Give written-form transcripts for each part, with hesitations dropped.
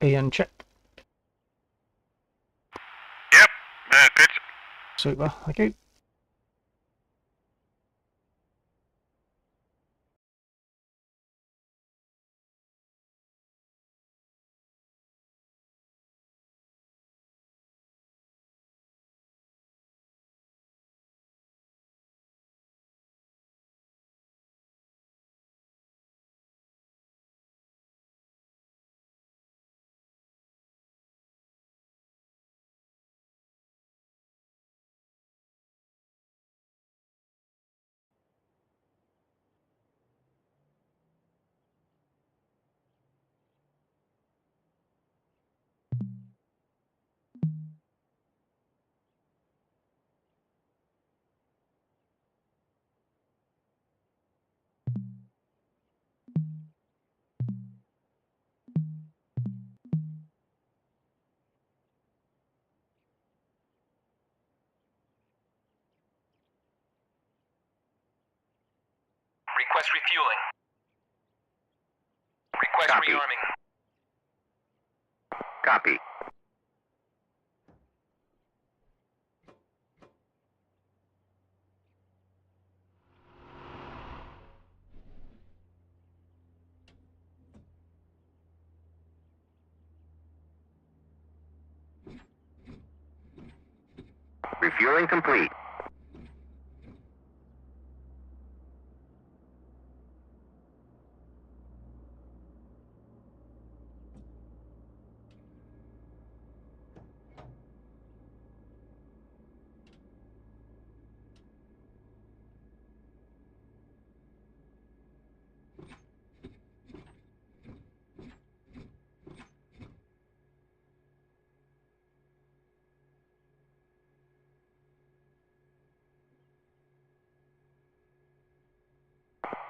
Ian, check. Yep, good. Super, thank you. Request refueling. Request Copy. rearming. Copy. Refueling complete.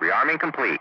Rearming complete.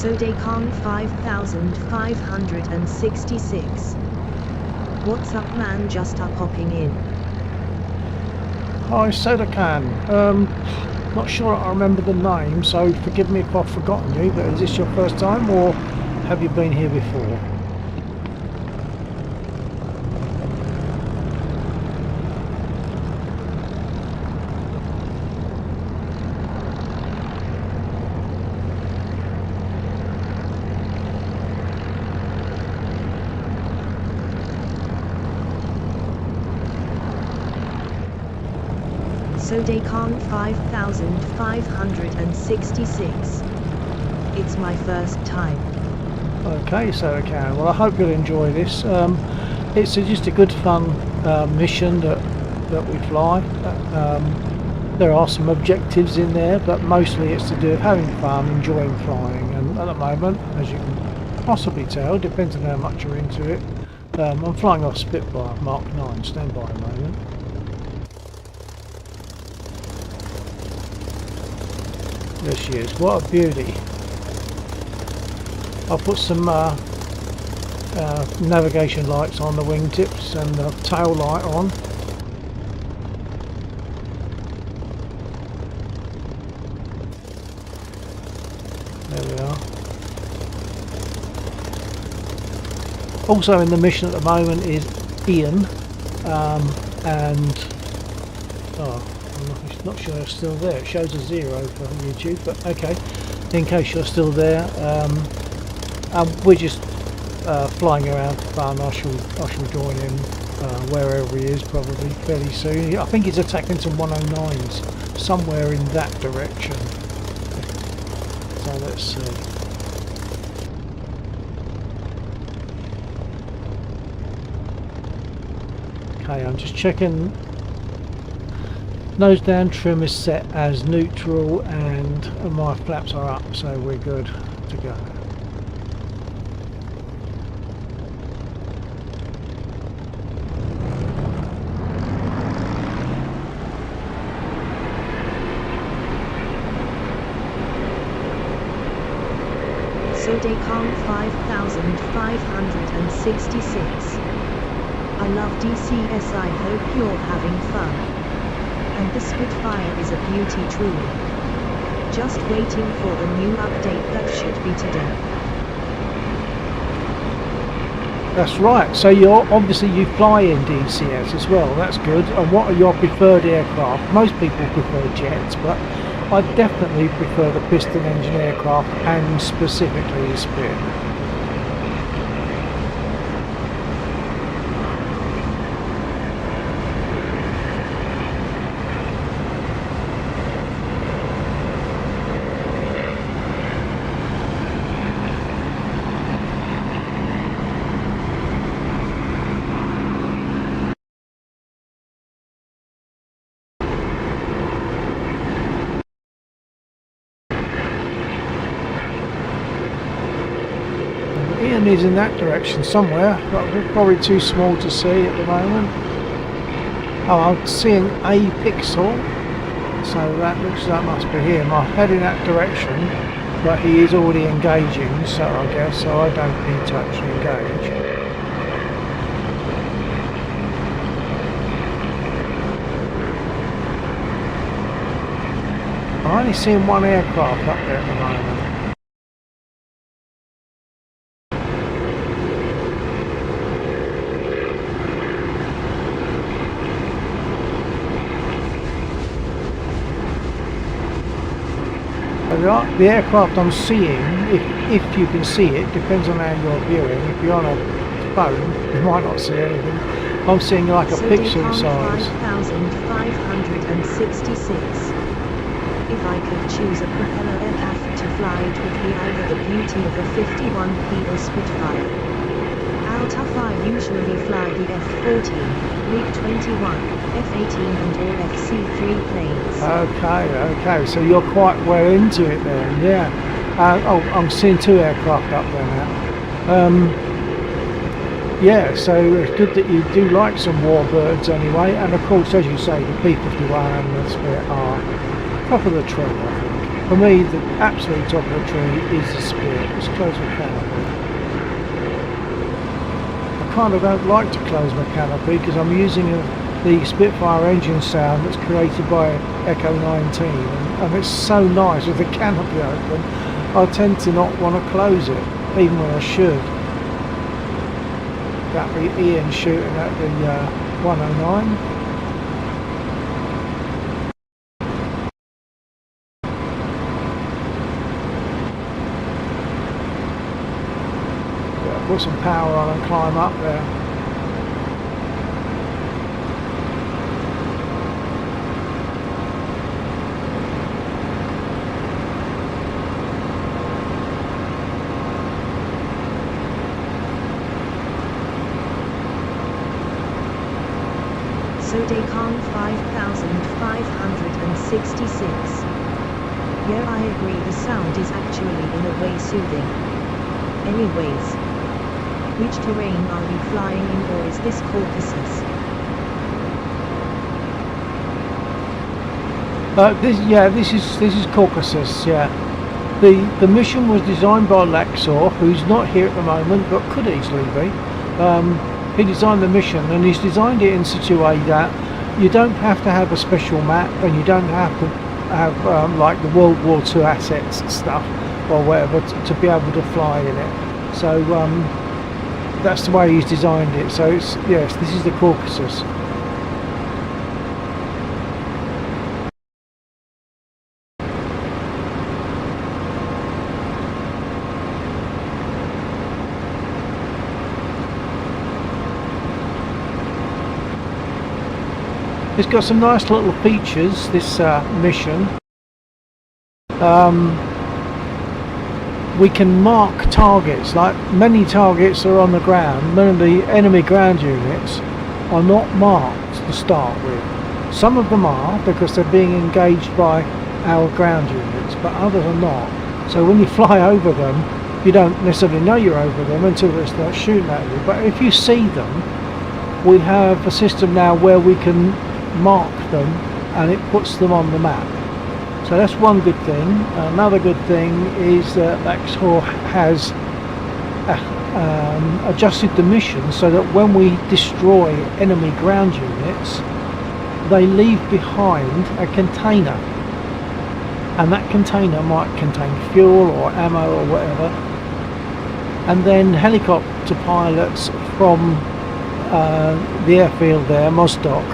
Sodecon 5566. What's up, man? Just popping in. Hi, Soda Can. Not sure I remember the name, so forgive me if I've forgotten you, but is this your first time or have you been here before? Sodecon 5566. It's my first time. Okay, so okay. Well, I hope you'll enjoy this. It's just a good fun mission that we fly. There are some objectives in there, but mostly it's to do with having fun, enjoying flying. And at the moment, as you can possibly tell, depends on how much you're into it, I'm flying off Spitfire Mark 9. Stand by a moment. There she is. What a beauty. I'll put some navigation lights on the wingtips and the tail light on. There we are. Also in the mission at the moment is Ian, and I'm not sure it's still there. It shows a 0 for YouTube, but okay, in case you're still there, we're just flying around for fun. I shall join him wherever he is, probably fairly soon. I think he's attacking some 109s somewhere in that direction, so let's see. Okay, I'm just checking. Nose down trim is set as neutral and my flaps are up, so we're good to go. Sodecon 5566. I love DCS, I hope you're having fun. And the Spitfire is a beauty truly. Just waiting for the new update that should be today. That's right, so you're obviously you fly in DCS as well, that's good. And what are your preferred aircraft? Most people prefer jets, but I definitely prefer the piston engine aircraft and specifically the Spit. Ian is in that direction somewhere, but we're probably too small to see at the moment. Oh, I'm seeing a pixel, so that looks like that must be him. I'll head in that direction, but he is already engaging, so I guess so I don't need to actually engage. I'm only seeing one aircraft up there at the moment. The aircraft I'm seeing, if you can see it, depends on how you're viewing. If you're on a phone, you might not see anything. I'm seeing like a pixel size. 5566. If I could choose a propeller aircraft to fly, it would be either the beauty of a 51P or Spitfire. I usually fly the F-14, MiG-21, F-18 and all FC-3 planes. Okay, so you're quite well into it then, yeah. Oh, I'm seeing two aircraft up there now. Yeah, so it's good that you do like some warbirds anyway, and of course, as you say, the P-51 and the Spit are top of the tree, I think. For me, the absolute top of the tree is the Spit, as close as we can. I kind of don't like to close my canopy because I'm using the Spitfire engine sound that's created by Echo 19, and it's so nice with the canopy open. I tend to not want to close it, even when I should. That'd be Ian shooting at the 109. Put some power on and climb up there. Sodecon 5566. Yeah, I agree, the sound is actually in a way soothing. Anyways, which terrain are we flying in, or is this Caucasus? This is Caucasus. Yeah, the mission was designed by Laxor, who's not here at the moment, but could easily be. He designed the mission, and he's designed it in such a way that you don't have to have a special map, and you don't have to have like the World War II assets and stuff or whatever to be able to fly in it. So that's the way he's designed it. So it's, yes, this is the Caucasus. It's got some nice little features, this mission. We can mark targets, like many targets are on the ground. Many of the enemy ground units are not marked to start with. Some of them are, because they're being engaged by our ground units, but others are not. So when you fly over them, you don't necessarily know you're over them until they start shooting at you. But if you see them, we have a system now where we can mark them and it puts them on the map. So that's one good thing. Another good thing is that Laxor has adjusted the mission so that when we destroy enemy ground units, they leave behind a container, and that container might contain fuel or ammo or whatever, and then helicopter pilots from the airfield there, Mostok,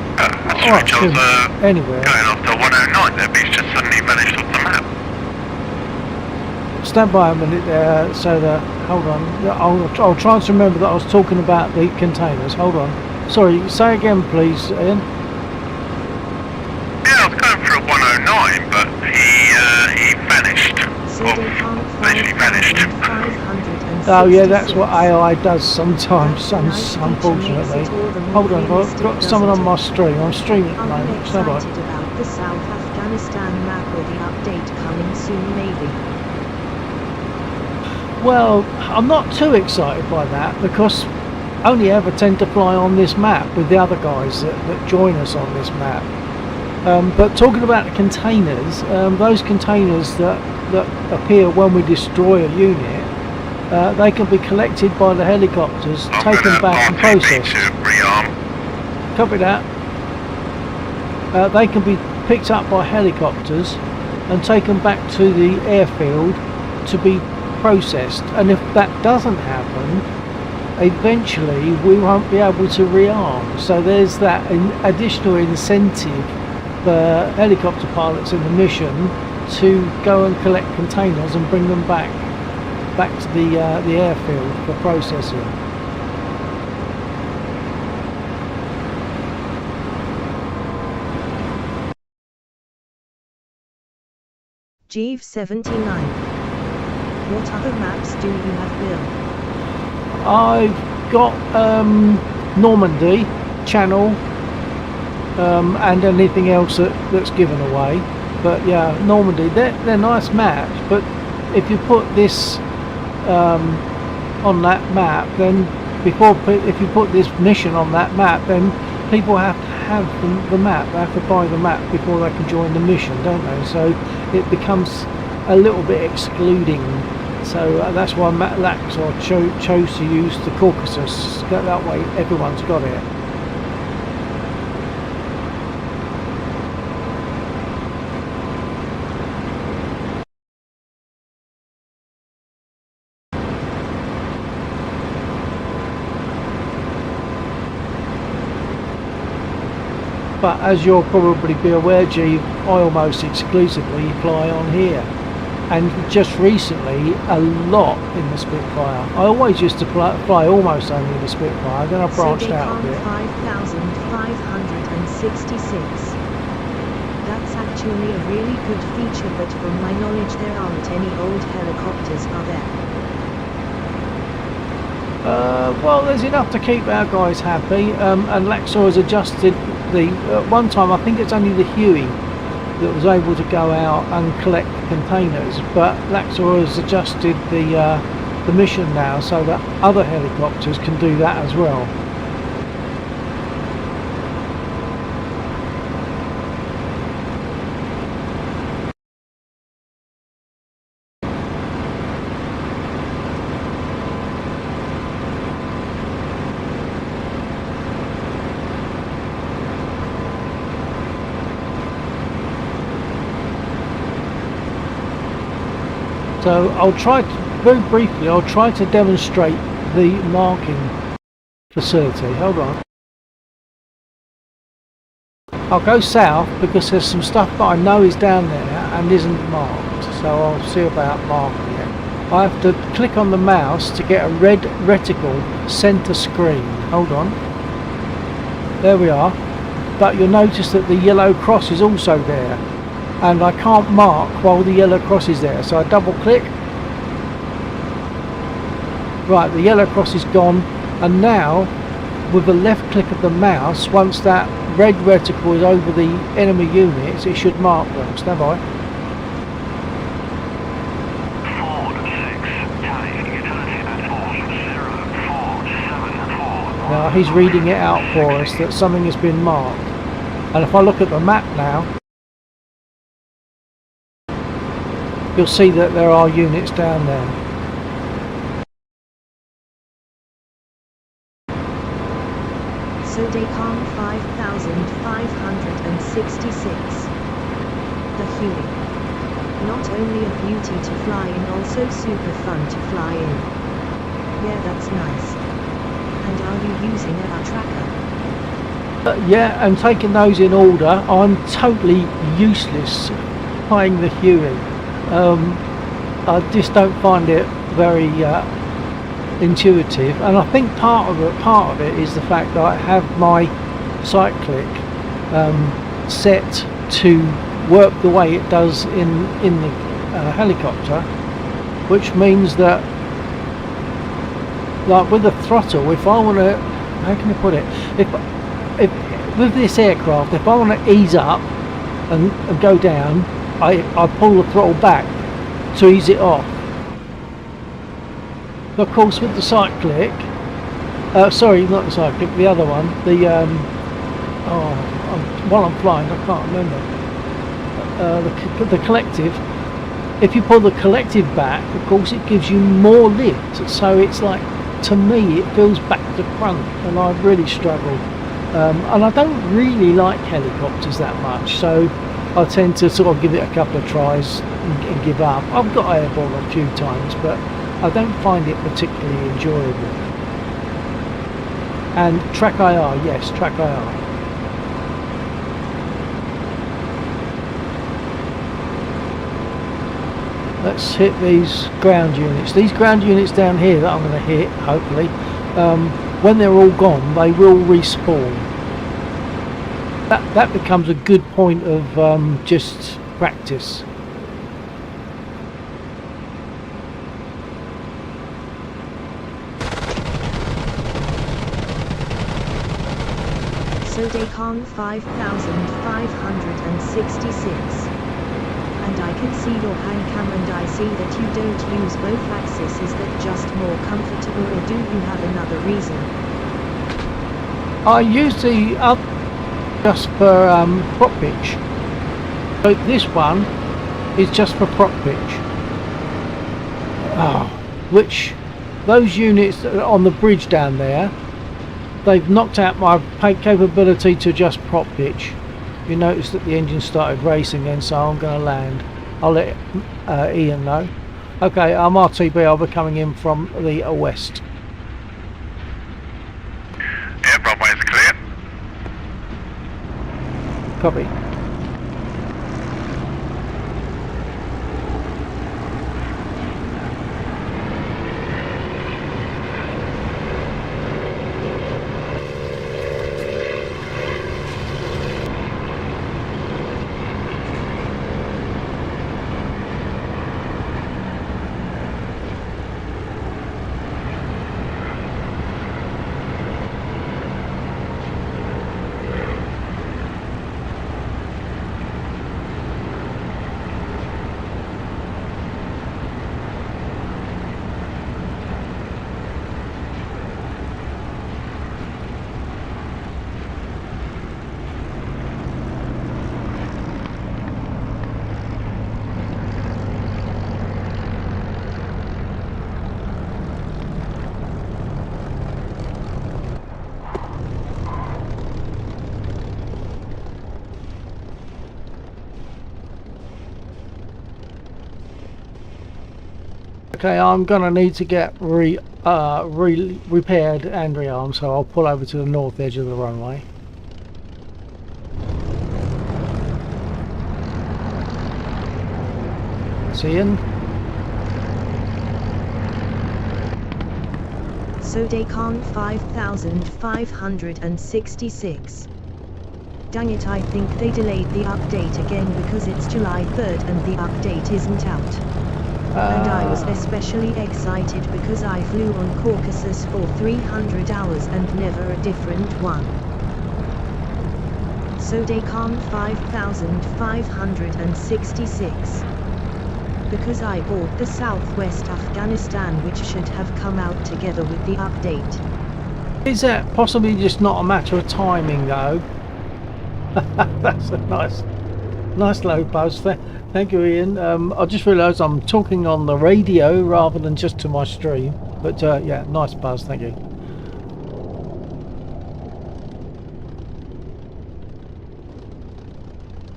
anywhere. Going off to 109 there, but he's just suddenly vanished off the map. Stand by a minute there, so that, hold on, I'll try and remember that I was talking about the containers. Hold on. Sorry, say again please, Ian. Yeah, I was going for a 109, but he vanished. Basically vanished. Oh yeah, that's what AI does sometimes, unfortunately. Hold on, I've got someone on my stream. I'm streaming at the moment. Stand by. About the South Afghanistan map, or the update coming soon maybe? Well, I'm not too excited by that, because I only ever tend to fly on this map with the other guys that join us on this map. But talking about the containers, those containers that appear when we destroy a unit, they can be collected by the helicopters, taken back and processed. Copy that. They can be picked up by helicopters and taken back to the airfield to be processed. And if that doesn't happen, eventually we won't be able to rearm. So there's that additional incentive for helicopter pilots in the mission to go and collect containers and bring them back to the airfield for processing. Jeeve 79. What other maps do you have built? I've got Normandy, Channel, and anything else that's given away. But yeah, Normandy, they're nice maps, but if you put this on that map, then if you put this mission on that map, then people have to have the map. They have to buy the map before they can join the mission, don't they? So it becomes a little bit excluding. So that's why Laxor chose to use the Caucasus. That way everyone's got it. but as you'll probably be aware, G, I almost exclusively fly on here, and just recently a lot in the Spitfire. I always used to fly almost only in the Spitfire, then I branched out a bit. 5566. That's actually a really good feature, but from my knowledge there aren't any old helicopters, are there? Well, there's enough to keep our guys happy, and Laxor has adjusted the... one time I think it's only the Huey that was able to go out and collect containers, but Laxor has adjusted the mission now so that other helicopters can do that as well. So I'll try to, very briefly, I'll try to demonstrate the marking facility. Hold on. I'll go south because there's some stuff that I know is down there and isn't marked. So I'll see about marking it. I have to click on the mouse to get a red reticle center screen. Hold on. There we are. But you'll notice that the yellow cross is also there. And I can't mark while the yellow cross is there, so I double click. Right, the yellow cross is gone, and now with the left click of the mouse, once that red reticle is over the enemy units, it should mark them. Stand by. Now he's reading it out for us that something has been marked, and if I look at the map now, you'll see that there are units down there. So Decon 5566. The Huey. Not only a beauty to fly in, also super fun to fly in. Yeah, that's nice. And are you using a tracker? Yeah, and taking those in order, I'm totally useless flying the Huey. I just don't find it very intuitive, and I think part of it is the fact that I have my cyclic set to work the way it does in the helicopter, which means that, like with the throttle, if I want to, how can I put it? If with this aircraft, if I want to ease up and go down, I pull the throttle back to ease it off. Of course, with the cyclic, sorry, not the cyclic, the other one, the while I'm flying, I can't remember. The collective. If you pull the collective back, of course, it gives you more lift. So it's like, to me, it feels back to front, and I really struggle. And I don't really like helicopters that much, so I tend to sort of give it a couple of tries and give up. I've got airborne a few times, but I don't find it particularly enjoyable. And track IR, yes, track IR. Let's hit these ground units. These ground units down here that I'm going to hit, hopefully, when they're all gone, they will respawn. That becomes a good point of just practice. So Decon 5566. And I can see your hand cam, and I see that you don't use both axes. Is that just more comfortable, or do you have another reason? I use the other just for prop pitch. So this one is just for prop pitch. Which those units that are on the bridge down there, they've knocked out my capability to just prop pitch. You notice that the engine started racing then, so I'm going to land. I'll let Ian know. Okay, I'm RTB, I'll be coming in from the west. Yeah, Broadway is clear. Copy. Okay, I'm gonna need to get repaired and rearmed, so I'll pull over to the north edge of the runway. Ian. Sodecon 5566. Dang it, I think they delayed the update again because it's July 3rd and the update isn't out. And I was especially excited because I flew on Caucasus for 300 hours and never a different one. Sodecon 5566. Because I bought the Southwest Afghanistan, which should have come out together with the update. Is that possibly just not a matter of timing though? That's a nice low buzz there. Thank you, Ian. I just realised I'm talking on the radio rather than just to my stream. But yeah, nice buzz, thank you.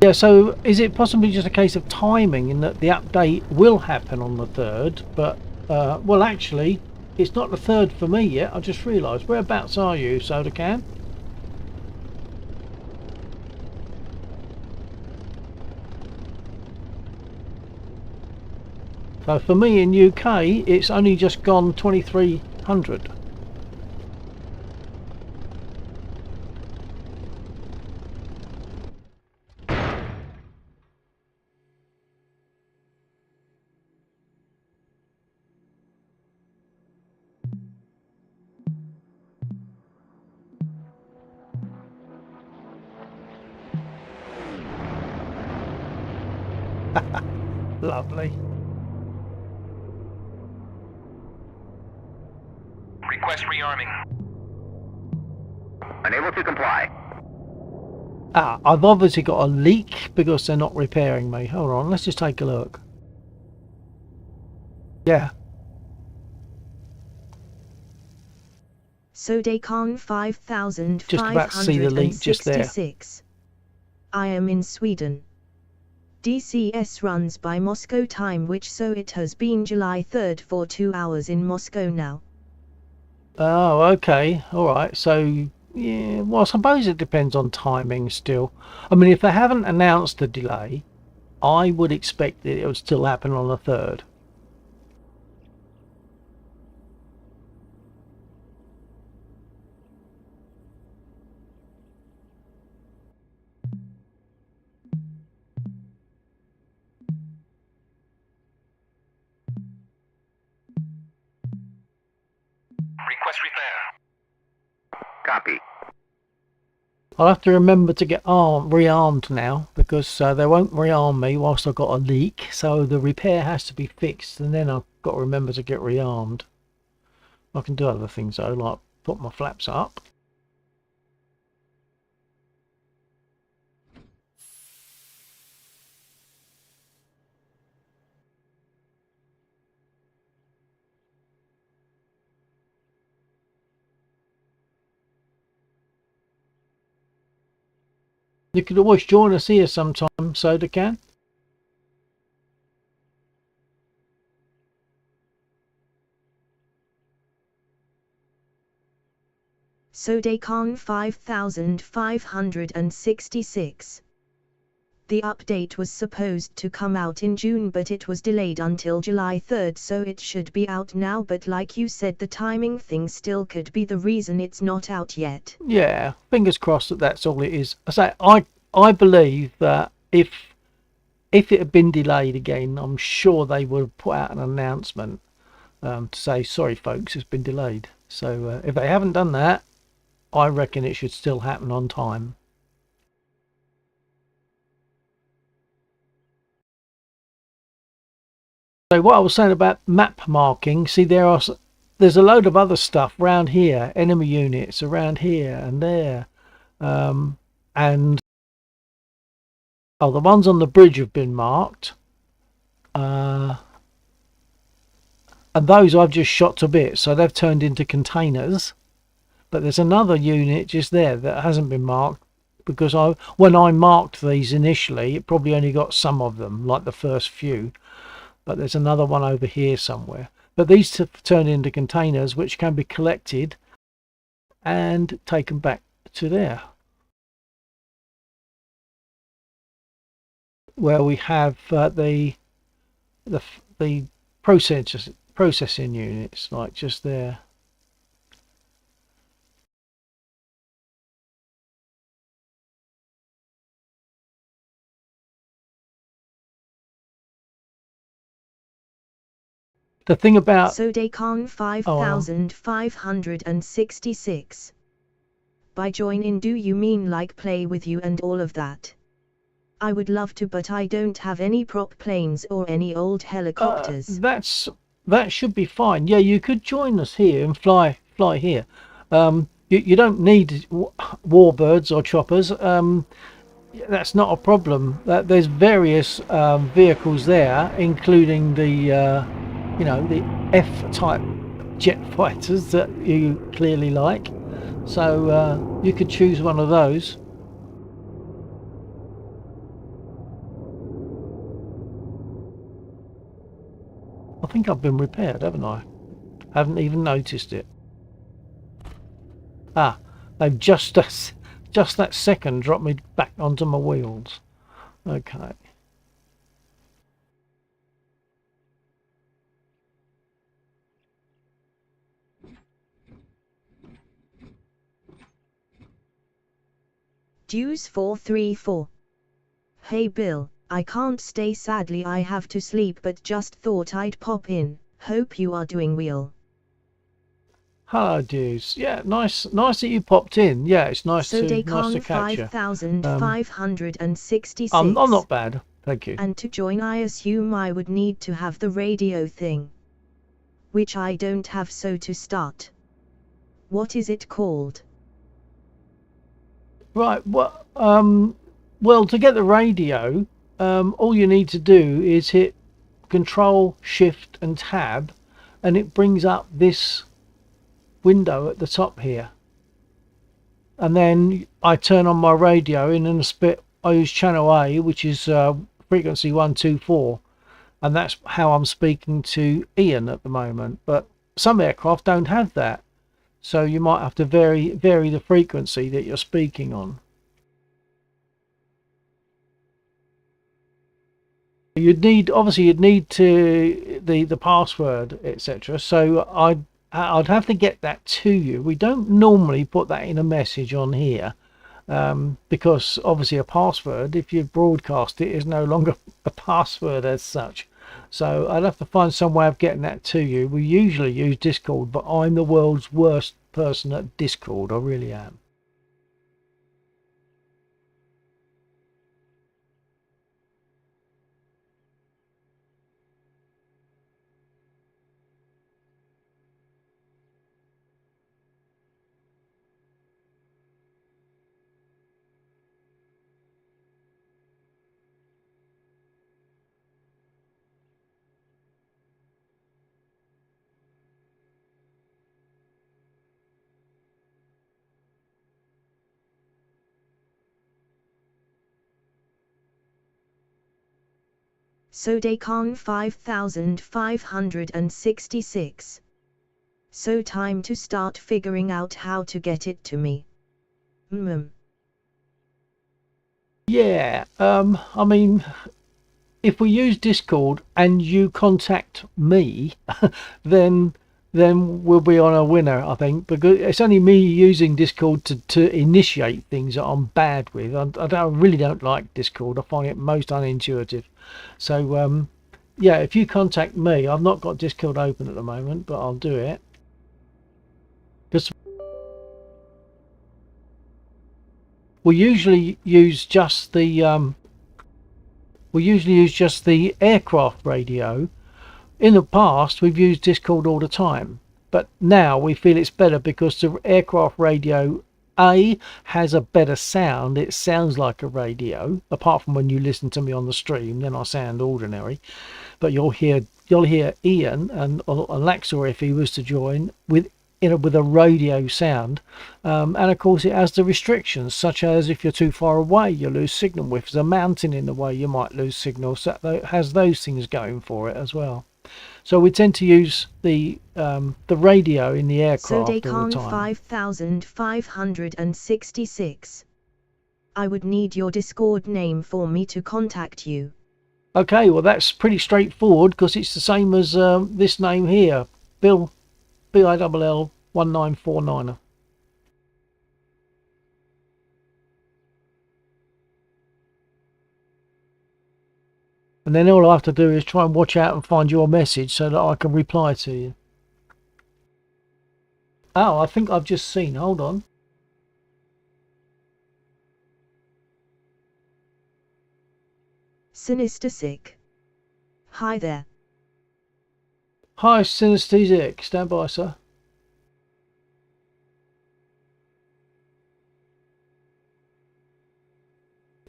Yeah, so is it possibly just a case of timing in that the update will happen on the 3rd, but well, actually it's not the 3rd for me yet. I just realised. Whereabouts are you, Soda Can? So for me in UK, it's only just gone 2300. Lovely. Request rearming. Unable to comply. Ah, I've obviously got a leak because they're not repairing me. Hold on, let's just take a look. Yeah. Sodecon 5566. Just about to see the leak just there. I am in Sweden. DCS runs by Moscow time, which so it has been July 3rd for 2 hours in Moscow now. Oh, okay. Alright, so yeah, well I suppose it depends on timing still. I mean, if they haven't announced the delay, I would expect that it would still happen on the 3rd. Request repair. Copy. I'll have to remember to get rearmed now, because they won't rearm me whilst I've got a leak, so the repair has to be fixed, and then I've got to remember to get rearmed. I can do other things though, like put my flaps up. You could always join us here sometime, Soda Can. Sodecon 5566. The update was supposed to come out in June, but it was delayed until July 3rd, so it should be out now, but like you said, the timing thing still could be the reason it's not out yet. Yeah, fingers crossed that that's all it is. I believe that if it had been delayed again, I'm sure they would have put out an announcement to say, sorry folks, it's been delayed. So if they haven't done that, I reckon it should still happen on time. So what I was saying about map marking, see there's a load of other stuff around here, enemy units around here and there, and the ones on the bridge have been marked, and those I've just shot to bits, so they've turned into containers. But there's another unit just there that hasn't been marked, because when I marked these initially, it probably only got some of them, like the first few. But there's another one over here somewhere. But these have turned into containers which can be collected and taken back to there, where we have the processing units, like just there. The thing about Sodecon 5566. By join in, do you mean like play with you and all of that? I would love to, but I don't have any prop planes or any old helicopters. That should be fine. Yeah, you could join us here and fly here. You don't need warbirds or choppers. That's not a problem. There's various vehicles there, including the the F-type jet fighters that you clearly like. So you could choose one of those. I think I've been repaired, haven't I? Haven't even noticed it. They've just that second dropped me back onto my wheels. Okay. Deuce 434. Hey Bill, I can't stay, sadly I have to sleep, but just thought I'd pop in. Hope you are doing well. Hello, Deuce. Yeah, nice that you popped in. Yeah, it's nice to catch you. 5566. I'm not bad, thank you. And to join, I assume I would need to have the radio thing, which I don't have, so to start, what is it called? Right, well, to get the radio, all you need to do is hit Control, Shift and Tab, and it brings up this window at the top here. And then I turn on my radio, and in a spit I use channel A, which is frequency 124, and that's how I'm speaking to Ian at the moment. But some aircraft don't have that, so you might have to vary the frequency that you're speaking on. You'd need to the password, etc. So I'd have to get that to you. We don't normally put that in a message on here, because obviously a password, if you broadcast it, is no longer a password as such. So I'd have to find some way of getting that to you. We usually use Discord, but I'm the world's worst person at Discord. I really am. Sodecon 5566. So time to start figuring out how to get it to me. Yeah, I mean, if we use Discord and you contact me, then we'll be on a winner, I think, because it's only me using Discord to initiate things that I'm bad with. I really don't like Discord. I find it most unintuitive. So yeah, if you contact me, I've not got Discord open at the moment, but I'll do it. Because we usually use just the aircraft radio. In the past, we've used Discord all the time, but now we feel it's better because the aircraft radio has a better sound. It sounds like a radio, apart from when you listen to me on the stream, then I sound ordinary. But you'll hear Ian and Alexa, if he was to join, with a radio sound, and of course it has the restrictions, such as if you're too far away you lose signal. If there's a mountain in the way you might lose signal, so it has those things going for it as well. So we tend to use the radio in the aircraft all the time. 5566. I would need your Discord name for me to contact you. Okay, well that's pretty straightforward because it's the same as this name here, Bill, BILL 1949. And then all I have to do is try and watch out and find your message so that I can reply to you. Oh, I think I've just seen. Hold on. Synesthetic. Hi there. Hi, Synesthetic. Stand by, sir.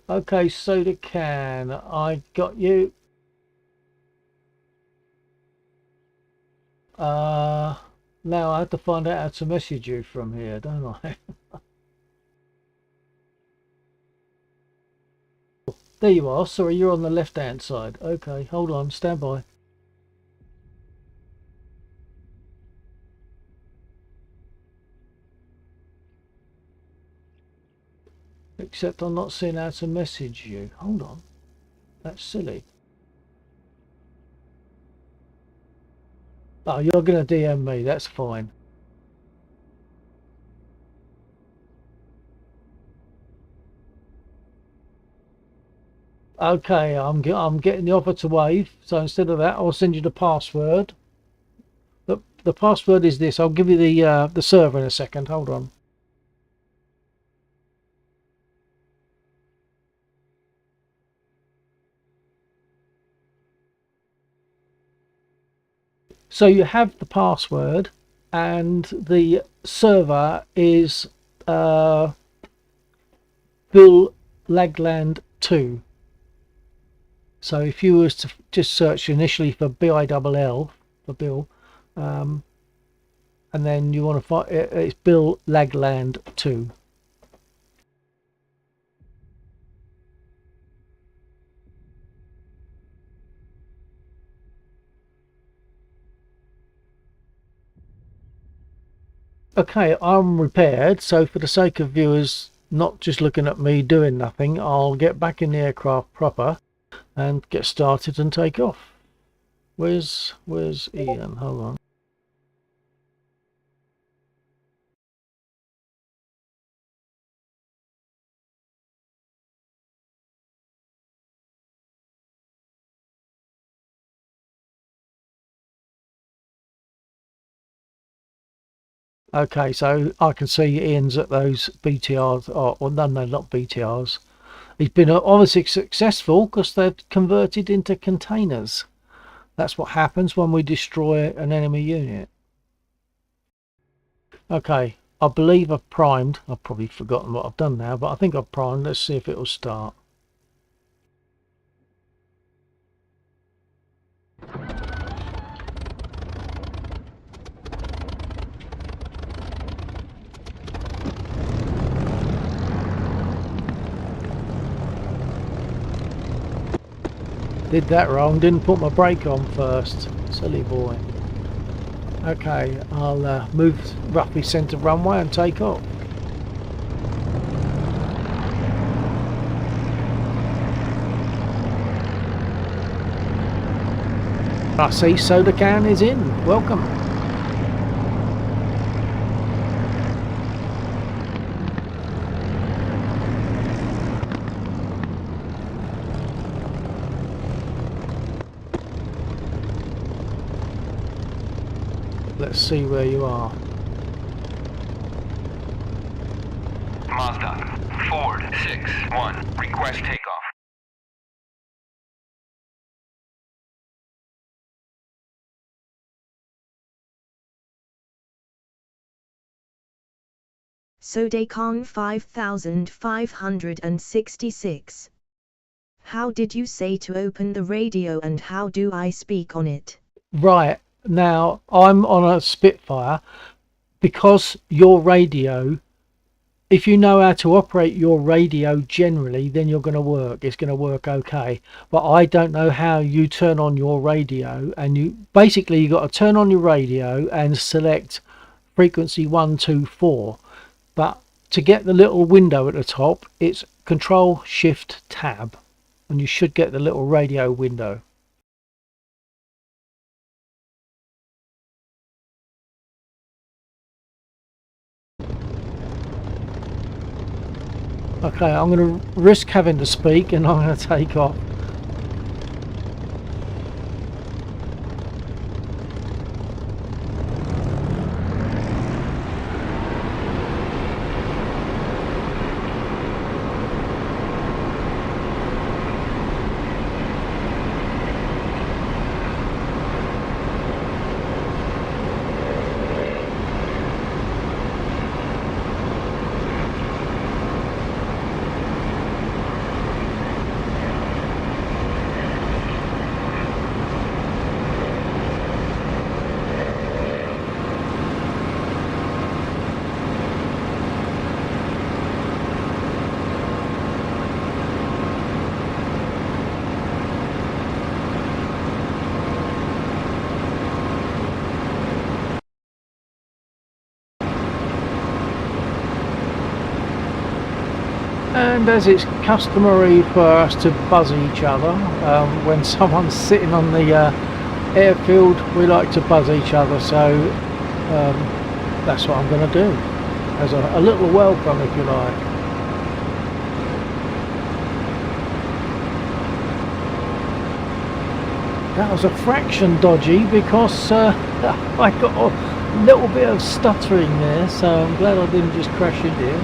Okay, soda can. I got you. Now I have to find out how to message you from here, don't I? There you are. Sorry, you're on the left-hand side. Okay, hold on. Stand by. Except I'm not seeing how to message you. Hold on. That's silly. Oh, you're going to DM me. That's fine. Okay, I'm getting the offer to wave. So instead of that, I'll send you the password. The password is this. I'll give you the server in a second. Hold on. So you have the password, and the server is Bill Lagland 2. So if you was to just search initially for BILL for Bill, and then you want to find it's Bill Lagland 2. Okay, I'm repaired, so for the sake of viewers not just looking at me doing nothing, I'll get back in the aircraft proper and get started and take off. Where's Ian? Hold on. Okay, so I can see Ian's at those BTRs, or no, not BTRs. He's been obviously successful because they're converted into containers. That's what happens when we destroy an enemy unit. Okay, I believe I've primed. I've probably forgotten what I've done now, but I think I've primed. Let's see if it will start. Did that wrong, didn't put my brake on first. Silly boy. Okay, I'll move roughly centre runway and take off. I see Soda Can is in. Welcome. Let's see where you are. Mazda 461. Request takeoff. Sodecon 5566. How did you say to open the radio and how do I speak on it? Right, now I'm on a Spitfire. Because your radio, if you know how to operate your radio generally, then you're going to work. It's going to work okay. But I don't know how you turn on your radio, and you got to turn on your radio and select frequency 124. But to get the little window at the top, it's Control Shift Tab, and you should get the little radio window. Okay, I'm going to risk having to speak, and I'm going to take off. And as it's customary for us to buzz each other, when someone's sitting on the airfield, we like to buzz each other, so that's what I'm going to do, as a little welcome, if you like. That was a fraction dodgy because I got a little bit of stuttering there, so I'm glad I didn't just crash into you.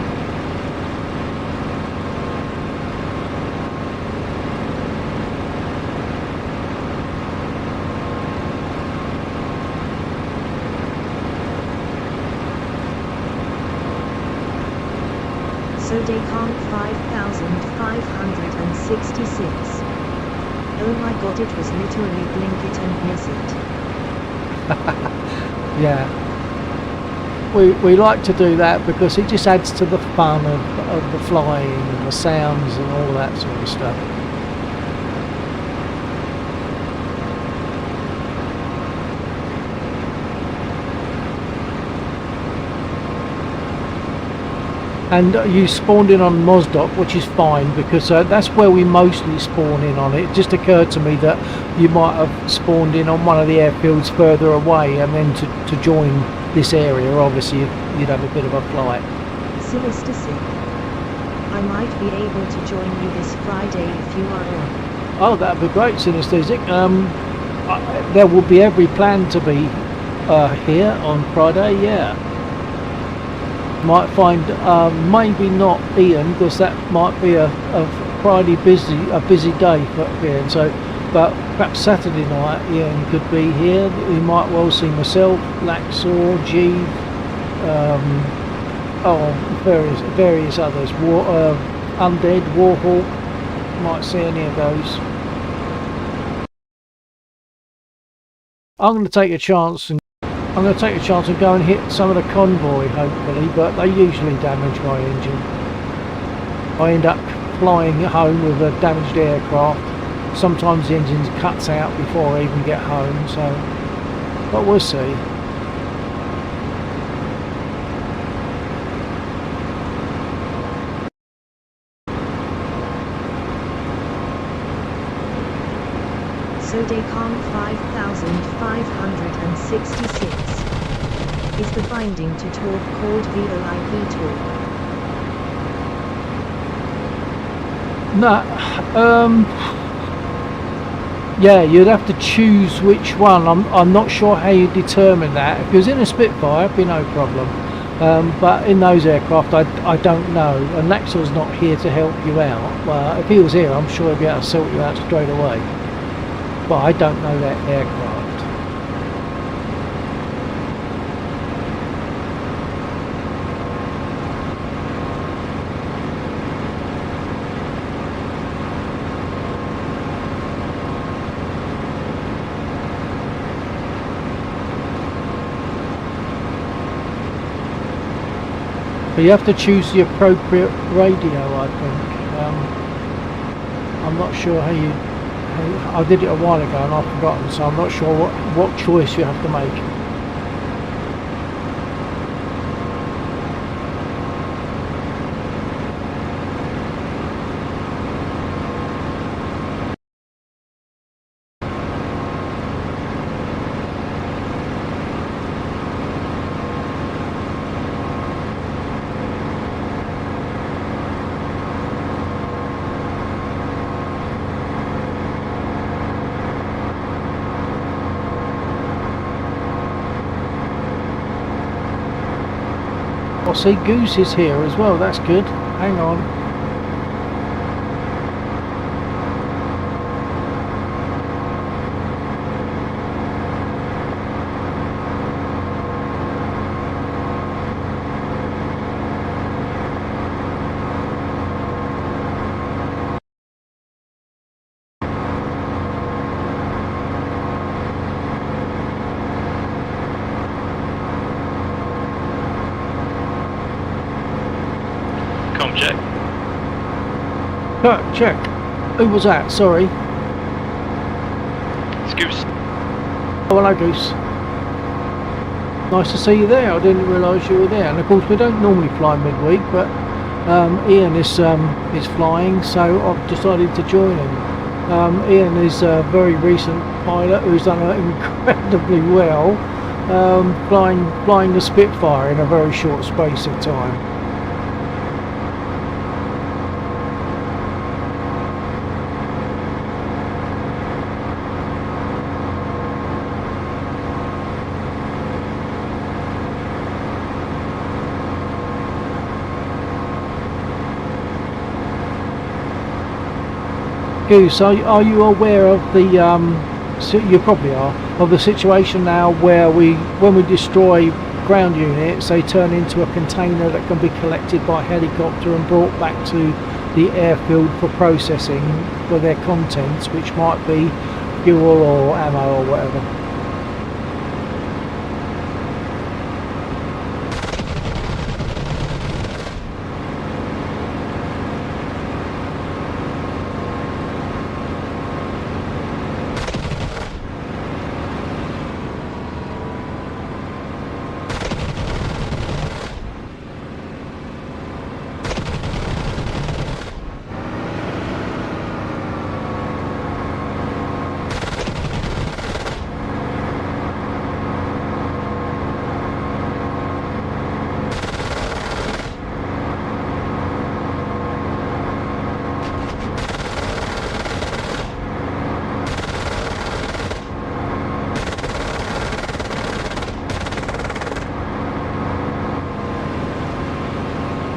Sodecon 5566. Oh my god, it was literally blink it and miss it. Yeah, we like to do that because it just adds to the fun of the flying and the sounds and all that sort of stuff. And you spawned in on Mozdok, which is fine because that's where we mostly spawn in on. It just occurred to me that you might have spawned in on one of the airfields further away, and then to join this area, obviously you'd have a bit of a flight. Sinister Sick. I might be able to join you this Friday if you are on. Oh, that'd be great, Synesthetic. There will be every plan to be here on Friday, yeah. Might find maybe not Ian, because that might be a Friday busy day for Ian. So, but perhaps Saturday night Ian could be here. We might well see myself, Laxor, G, various others. Undead, Warhawk. Might see any of those. I'm going to take a chance and go and hit some of the convoy, hopefully, but they usually damage my engine. I end up flying home with a damaged aircraft. Sometimes the engine cuts out before I even get home, so, but we'll see. Sodecon 5566 is the binding to torque called VOIP torque. No, yeah, you'd have to choose which one. I'm not sure how you determine that. If it was in a Spitfire, it'd be no problem. But in those aircraft, I don't know. And Laxell's not here to help you out. Well, if he was here, I'm sure he'd be able to sort you out straight away. But I don't know that aircraft. But you have to choose the appropriate radio, I think. I'm not sure how you... I did it a while ago and I've forgotten, so I'm not sure what choice you have to make. I see Goose is here as well, that's good. Hang on. Check. Check. Who was that? Sorry. It's Goose. Oh, hello Goose. Nice to see you there. I didn't realise you were there. And of course we don't normally fly midweek, but Ian is flying, so I've decided to join him. Ian is a very recent pilot who's done incredibly well, flying the Spitfire in a very short space of time. Goose, are you aware of the you probably are, of the situation now where when we destroy ground units, they turn into a container that can be collected by helicopter and brought back to the airfield for processing for their contents, which might be fuel or ammo or whatever.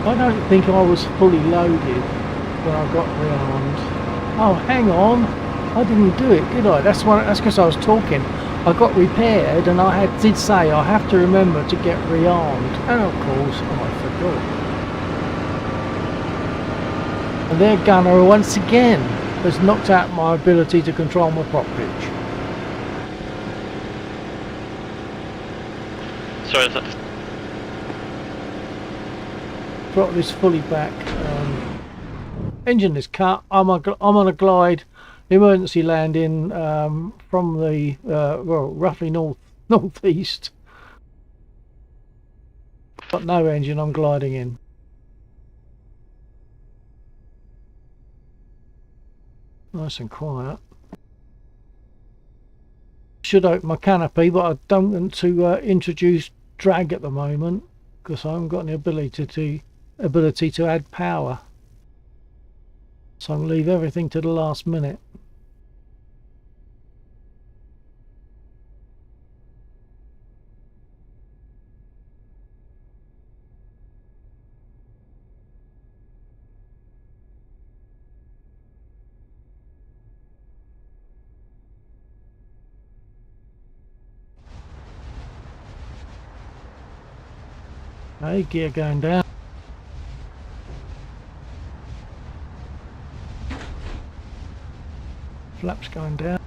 I don't think I was fully loaded when I got rearmed. Oh, hang on. I didn't do it, did I? That's because I was talking. I got repaired and did say I have to remember to get rearmed. And of course, I forgot. And their gunner once again has knocked out my ability to control my prop pitch. Sorry, is that... Throttle is fully back. Engine is cut. I'm on a glide, emergency landing from the well, roughly northeast. Got no engine. I'm gliding in. Nice and quiet. should open my canopy, but I don't want to introduce drag at the moment because I haven't got any ability to add power. So I'm going to leave everything to the last minute. Okay, gear going down. Flaps going down.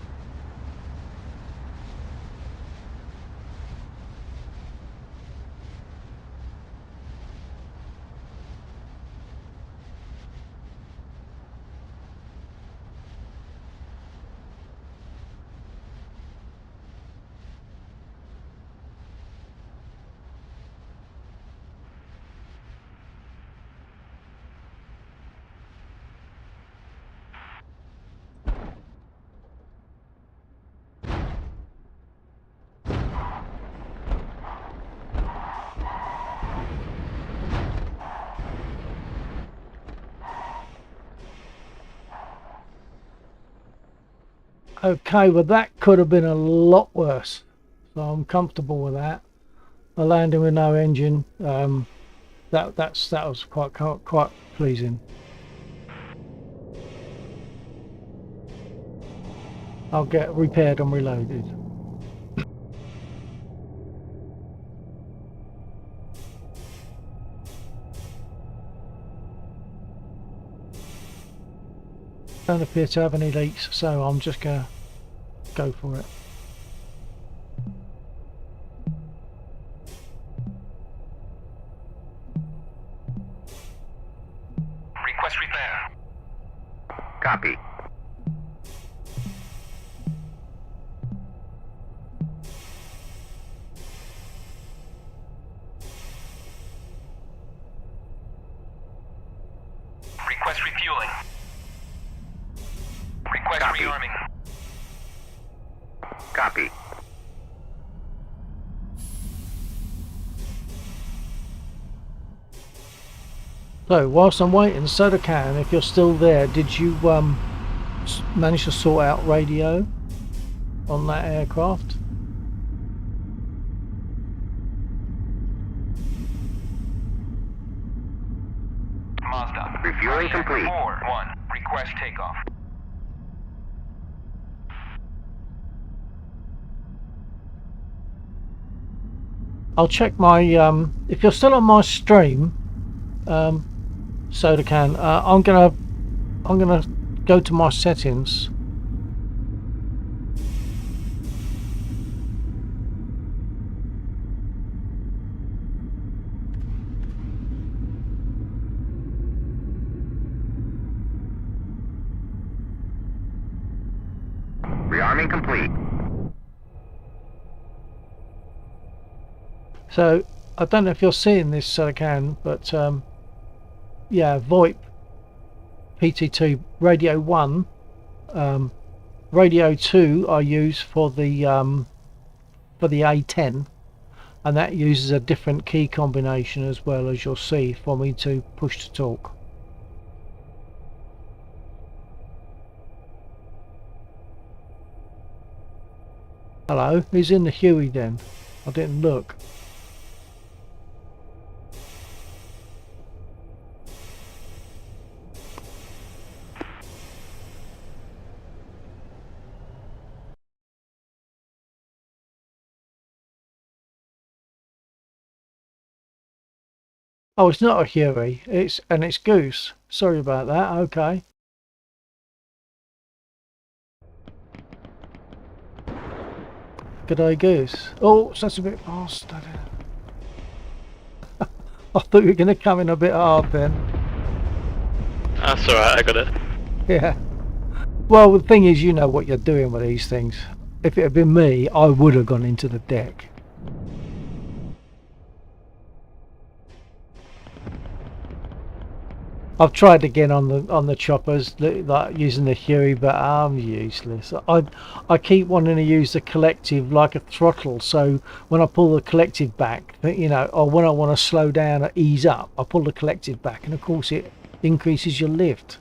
Okay, well that could have been a lot worse, so I'm comfortable with that. A landing with no engine, that was quite pleasing. I'll get repaired and reloaded. Don't appear to have any leaks, so I'm just gonna go for it. Request repair. Copy. Request refueling. Request Copy. rearming. Copy. So whilst I'm waiting, Soda Can, if you're still there, did you manage to sort out radio on that aircraft? Mazda. Refueling complete. 4-1. Request takeoff. I'll check my if you're still on my stream, Soda Can, I'm gonna go to my settings. Rearming complete. So I don't know if you're seeing this, Soda Can, but yeah, VoIP PT2 radio 1, radio 2 I use for the A10, and that uses a different key combination as well, as you'll see, for me to push to talk. Hello, he's in the Huey then. I didn't look. Oh, it's not a Huey. It's Goose. Sorry about that. Okay. G'day, Goose. Oh, so that's a bit fast. I thought you were going to come in a bit hard then. That's alright, I got it. Yeah. Well, the thing is, you know what you're doing with these things. If it had been me, I would have gone into the deck. I've tried again on the choppers, like using the Huey, but I'm useless. I keep wanting to use the collective like a throttle, so when I pull the collective back, you know, or when I want to slow down or ease up, I pull the collective back, and of course it increases your lift.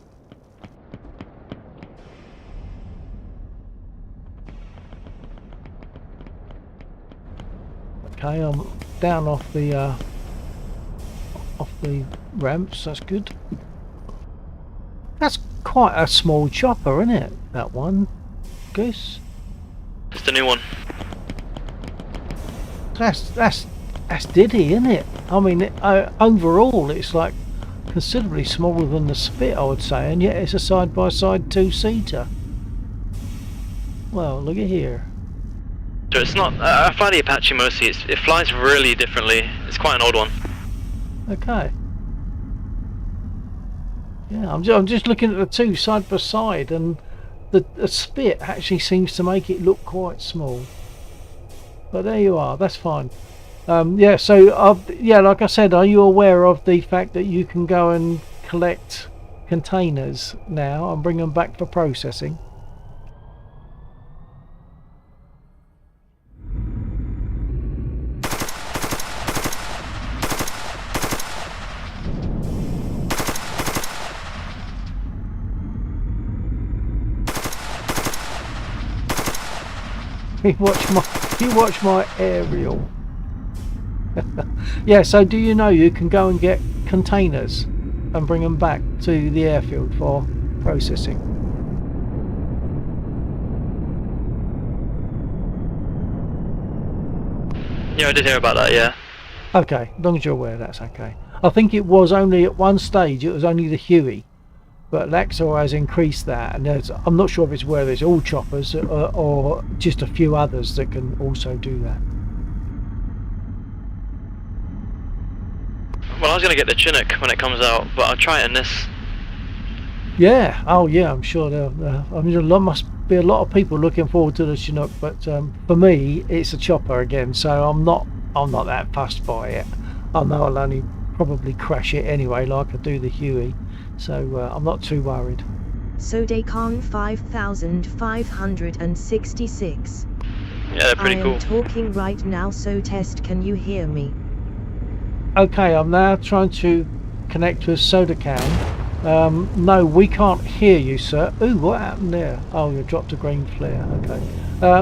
Okay, I'm down off the ramps. That's good. That's quite a small chopper, isn't it? That one, Goose. It's the new one. That's diddy, isn't it? I mean, overall, it's like considerably smaller than the Spit, I would say, and yet it's a side-by-side two-seater. Well, look at here. So it's not. I fly the Apache mostly. It flies really differently. It's quite an old one. Okay. Yeah, I'm just looking at the two side by side, and the Spit actually seems to make it look quite small. But there you are. That's fine. Yeah. So, yeah, like I said, are you aware of the fact that you can go and collect containers now and bring them back for processing? You watch my aerial. Yeah, so do you know you can go and get containers and bring them back to the airfield for processing? Yeah, I did hear about that, yeah. Okay, as long as you're aware, that's okay. I think it was only at one stage, it was only the Huey, but Laxor has increased that, and I'm not sure if it's where there's all choppers or just a few others that can also do that. Well, I was going to get the Chinook when it comes out, but I'll try it in this. Yeah, oh yeah, I'm sure I mean, there must be a lot of people looking forward to the Chinook, but for me, it's a chopper again, so I'm not that fussed by it. I know I'll only probably crash it anyway, like I do the Huey, so I'm not too worried. Sodecon 5566. Yeah, they're pretty I cool. am talking right now, so test, can you hear me? Okay, I'm now trying to connect with Sodacan. No, we can't hear you, sir. Ooh, what happened there? Oh, you dropped a green flare. Okay.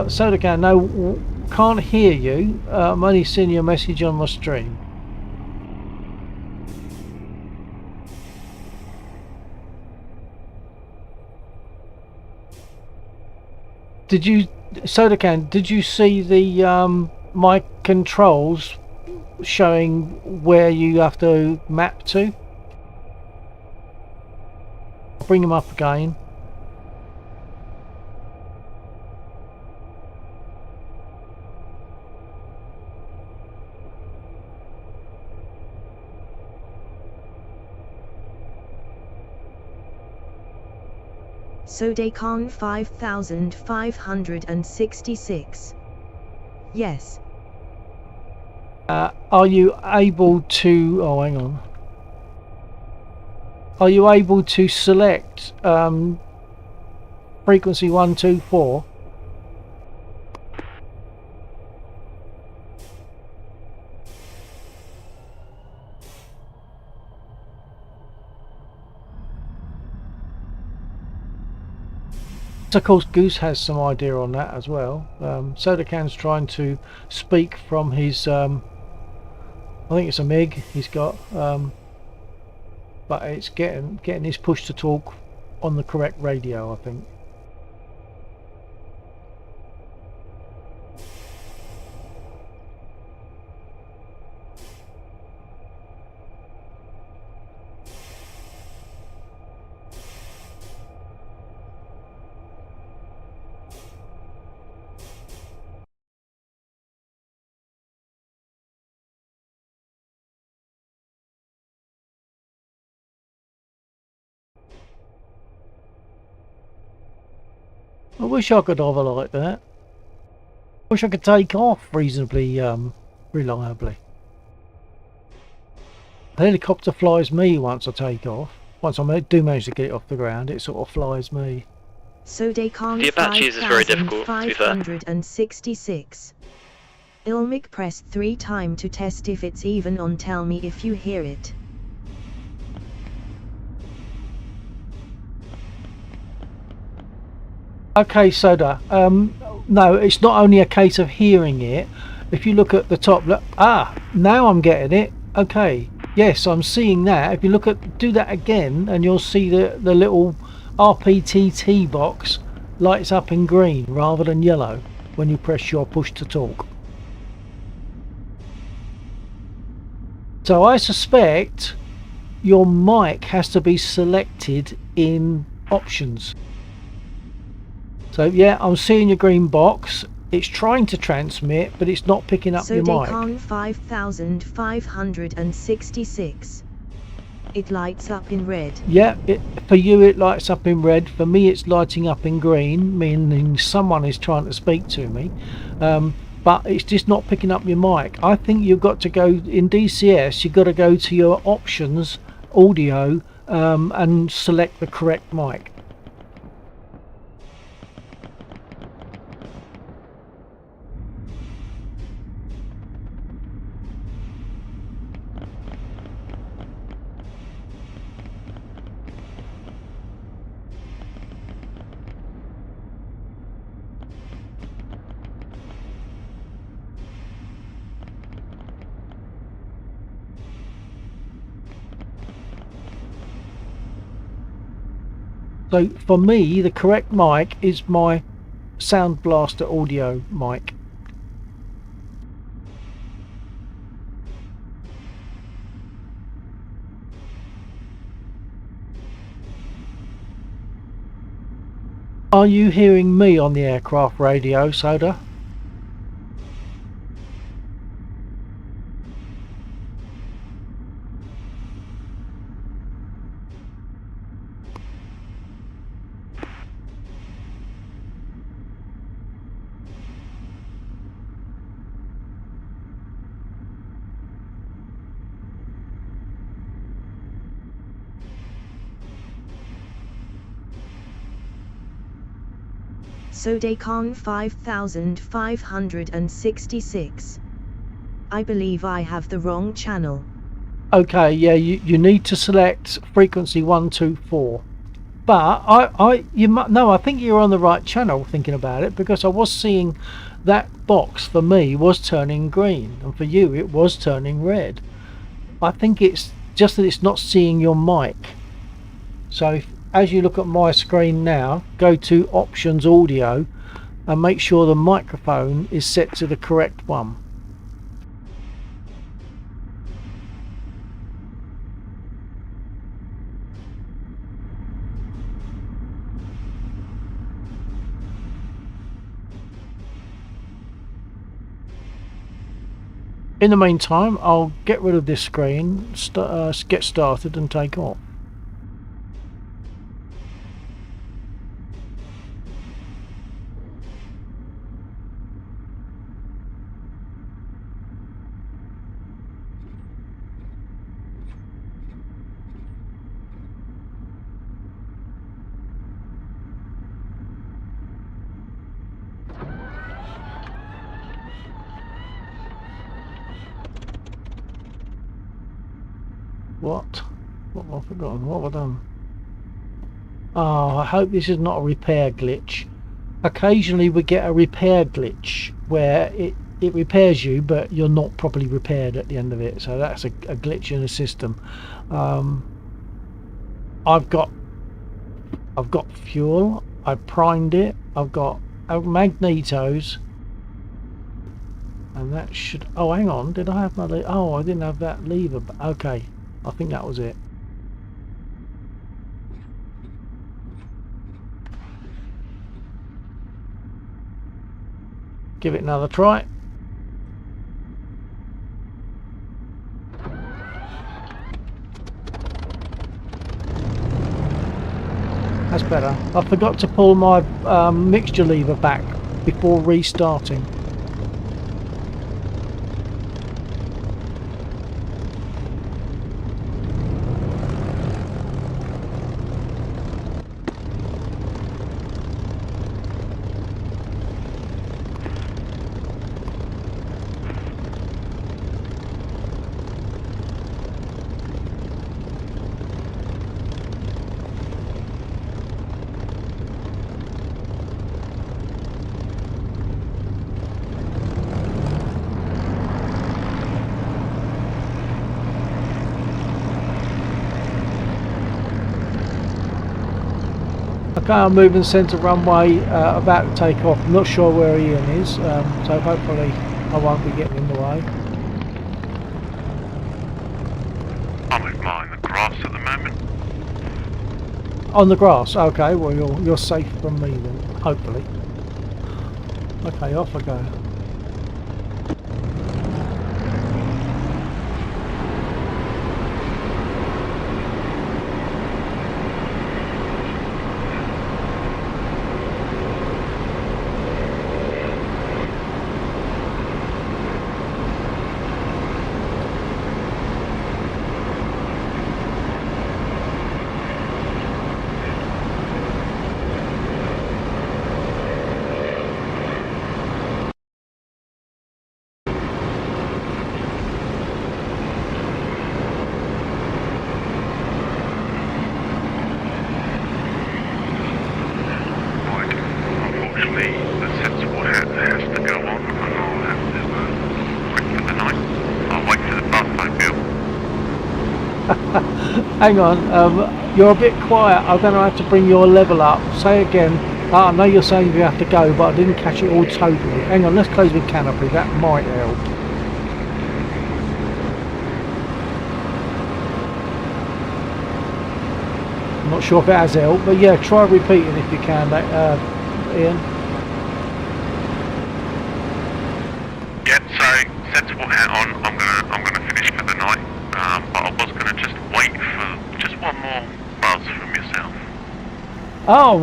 Sodacan, no, can't hear you. I'm only seeing your message on my stream. Did you, Sodacan, did you see the my controls showing where you have to map to? I'll bring them up again. Sodecon 5566. Yes. Are you able to... Oh, hang on. Are you able to select frequency 124? Of course, Goose has some idea on that as well. Sodacan's trying to speak from his... I think it's a MiG he's got, but it's getting his push to talk on the correct radio, I think. I wish I could hover like that. I wish I could take off reasonably reliably. The helicopter flies me once I take off. once I do manage to get it off the ground, it sort of flies me. Sodecon The Apache is very difficult, to be fair. 5566. Ilmic press 3 times to test if it's even on. Tell me if you hear it. Okay, Soda. No, it's not only a case of hearing it. If you look at the top, look, now I'm getting it. Okay, yes, I'm seeing that. If you do that again, and you'll see the little RPTT box lights up in green rather than yellow when you press your push to talk. So I suspect your mic has to be selected in options. So yeah, I'm seeing your green box. It's trying to transmit, but it's not picking up your mic. Sodecon 5566. It lights up in red. Yeah, for you it lights up in red. For me it's lighting up in green, meaning someone is trying to speak to me. But it's just not picking up your mic. I think you've got to go, in DCS, you've got to go to your options, audio, and select the correct mic. So for me, the correct mic is my Sound Blaster audio mic. Are you hearing me on the aircraft radio, Soda? Sodecon 5566. I believe I have the wrong channel. Okay, yeah, you need to select frequency 124. But I think you're on the right channel thinking about it, because I was seeing that box for me was turning green, and for you it was turning red. I think it's just that it's not seeing your mic. So as you look at my screen now, go to options audio and make sure the microphone is set to the correct one. In the meantime, I'll get rid of this screen, get started and take off. What have I forgotten? What have I done? Oh, I hope this is not a repair glitch. Occasionally we get a repair glitch where it repairs you, but you're not properly repaired at the end of it. So that's a glitch in the system. I've got fuel. I primed it. I've got magnetos, and that should. Oh, hang on. Did I have my? Oh, I didn't have that lever. Okay. I think that was it. Give it another try. That's better. I forgot to pull my mixture lever back before restarting. Okay, I'm moving centre runway, about to take off. I'm not sure where Ian is, so hopefully I won't be getting in the way. I'm with mine the grass at the moment. On the grass, okay, well you're safe from me then, hopefully. Okay, off I go. Right. Unfortunately, the sensible hat has to go on, and I'll have to wait for the night. I'll wait for the bus, I feel. Hang on, you're a bit quiet. I'm going to have to bring your level up. Say again. I know you're saying you have to go, but I didn't catch it all totally. Hang on, let's close the canopy. That might help. I'm not sure if it has helped, but yeah, try repeating if you can, Ian. Yeah, so sensible hat on. I'm gonna finish for the night. But I was gonna just wait for just one more buzz from yourself. Oh,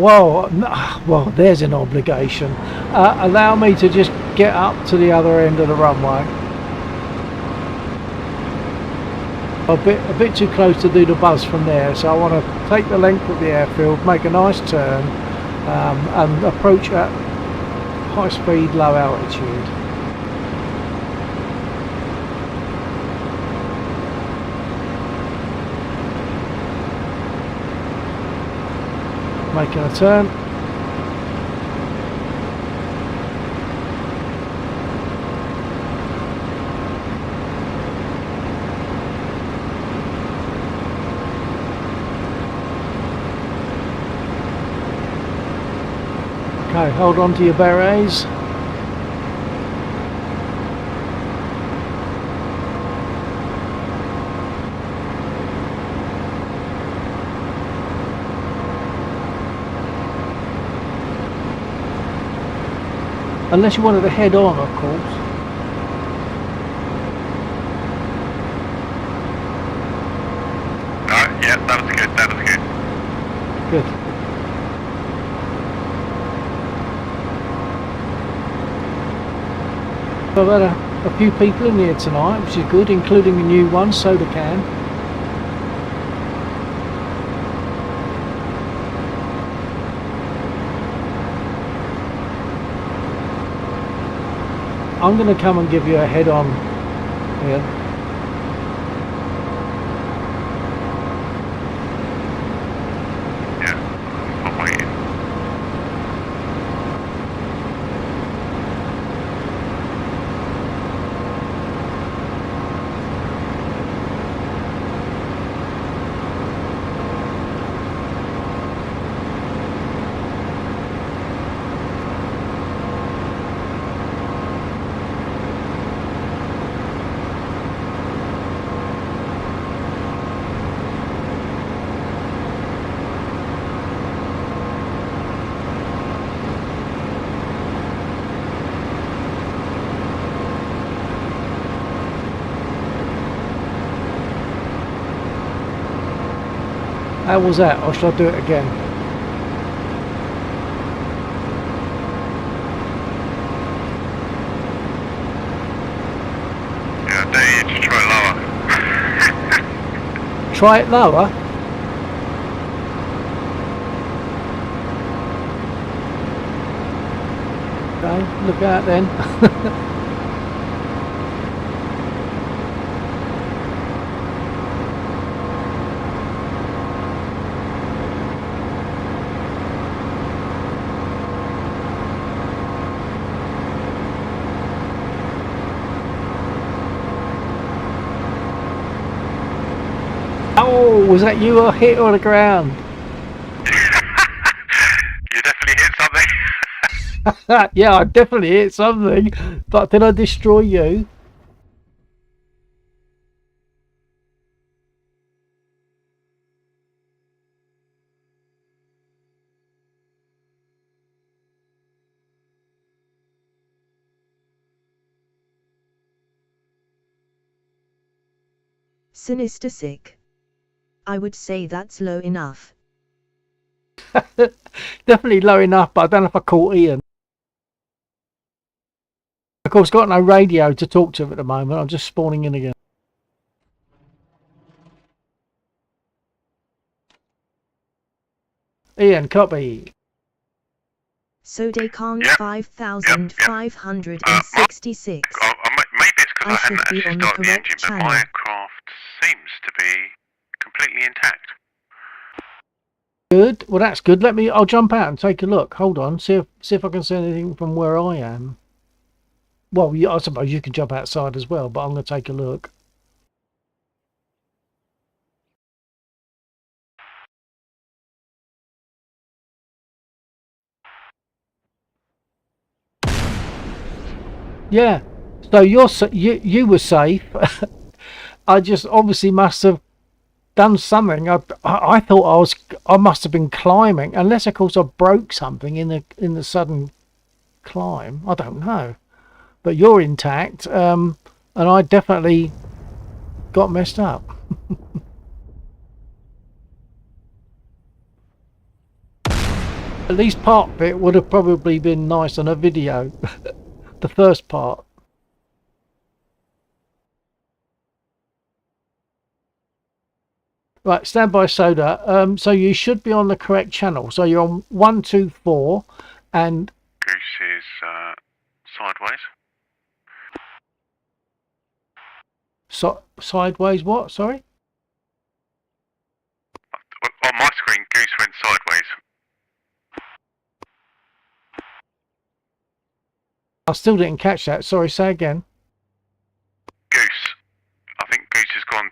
well, there's an obligation. Allow me to just get up to the other end of the runway. A bit too close to do the buzz from there, so I want to take the length of the airfield, make a nice turn, and approach at high speed, low altitude. Making a turn. Okay, hold on to your berets. Unless you wanted to head on, of course. Yeah, that was good. That was good. Good. So I've had a few people in here tonight, which is good, including a new one, Soda Can. I'm going to come and give you a head on here. Yeah, I'm waiting. How was that, or should I do it again? Yeah, I dare you to try lower. Try it lower. Okay, look out then. Oh, was that you or hit on the ground? Yeah, I definitely hit something, but did I destroy you? Sinister sick. I would say that's low enough. Definitely low enough, but I don't know if I caught Ian. Of course, got no radio to talk to him at the moment. I'm just spawning in again. Ian, copy. Sodecon Yep. 5566. Maybe it's because I I should hadn't be actually on the started the correct engine, but channel. my aircraft seems to be completely intact. Good. Well, that's good. I'll jump out and take a look. Hold on. See if I can see anything from where I am. Well, yeah, I suppose you can jump outside as well, but I'm going to take a look. Yeah. So you were safe. I just obviously must have done something. I thought I must have been climbing, unless of course I broke something in the sudden climb. I don't know. But you're intact, and I definitely got messed up. At least part of it would have probably been nice on a video. The first part. Right, stand by soda. So you should be on the correct channel. So you're on 124 and Goose is sideways. sideways what? Sorry? On my screen, Goose went sideways. I still didn't catch that. Sorry, say again. Goose. I think Goose has gone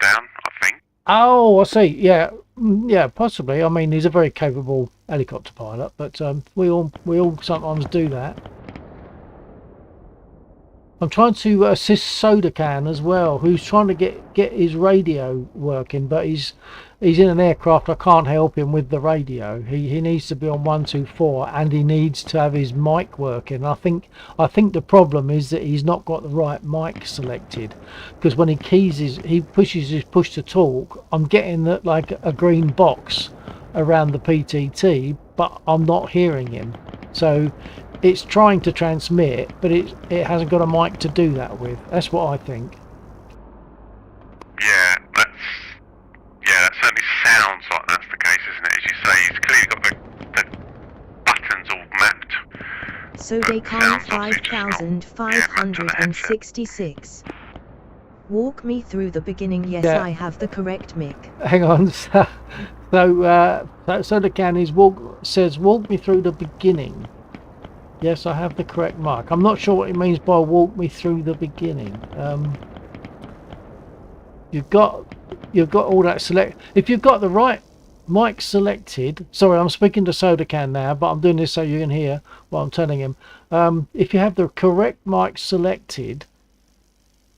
down, I think. Oh, I see. Yeah, yeah, possibly. I mean, he's a very capable helicopter pilot, but we all sometimes do that. I'm trying to assist Soda Can as well, who's trying to get his radio working, but he's in an aircraft. I can't help him with the radio. He needs to be on 124, and he needs to have his mic working. I think the problem is that he's not got the right mic selected, because when he pushes his push to talk, I'm getting that like a green box around the PTT, but I'm not hearing him. So it's trying to transmit, but it hasn't got a mic to do that with. That's what I think. Yeah, that certainly sounds like that's the case, isn't it? As you say, he's clearly got the buttons all mapped. Sodecon 5566. Walk me through the beginning. Yes, Yeah. I have the correct mic. Hang on. So the can says walk me through the beginning. Yes, I have the correct mic. I'm not sure what it means by walk me through the beginning. You've got all that select. If you've got the right mic selected, sorry, I'm speaking to Soda Can now, but I'm doing this so you can hear what I'm telling him. If you have the correct mic selected,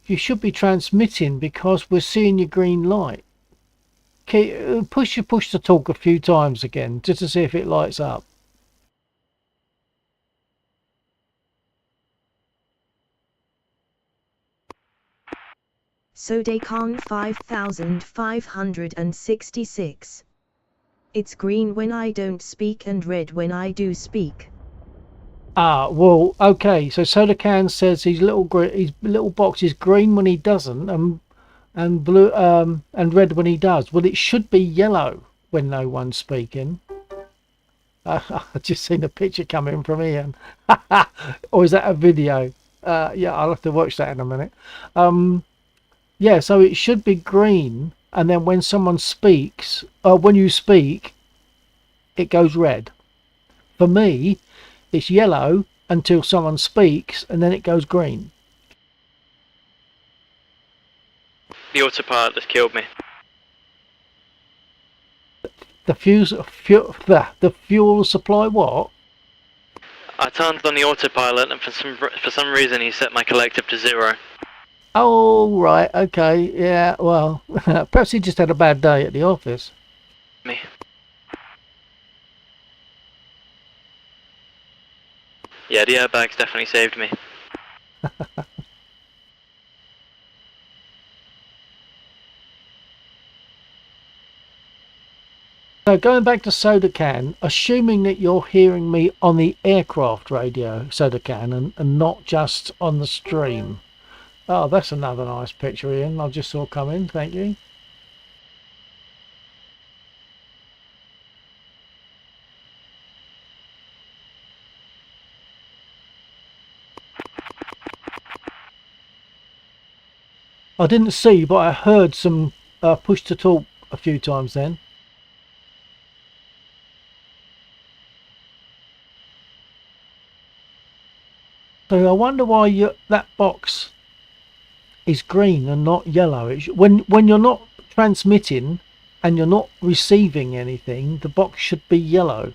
you should be transmitting, because we're seeing your green light. Push to talk a few times again, just to see if it lights up. Sodecon 5566. It's green when I don't speak and red when I do speak. Ah, well, okay. So Soda Can says his little box is green when he doesn't, and blue and red when he does. Well, it should be yellow when no one's speaking. I've just seen a picture coming from Ian. Or is that a video? Yeah, I'll have to watch that in a minute. Yeah, so it should be green, and then when someone speaks, when you speak, it goes red. For me, it's yellow until someone speaks, and then it goes green. The autopilot has killed me. The fuel supply what? I turned on the autopilot, and for some reason he set my collective to 0. Oh, right, okay, yeah, well, perhaps he just had a bad day at the office. Me. Yeah, the airbags definitely saved me. So going back to Soda Can, assuming that you're hearing me on the aircraft radio, Soda Can, and not just on the stream. Oh, that's another nice picture, Ian. I just saw come in, thank you. I didn't see, but I heard some push to talk a few times then. So I wonder why that box is green and not yellow. When you're not transmitting and you're not receiving anything, the box should be yellow.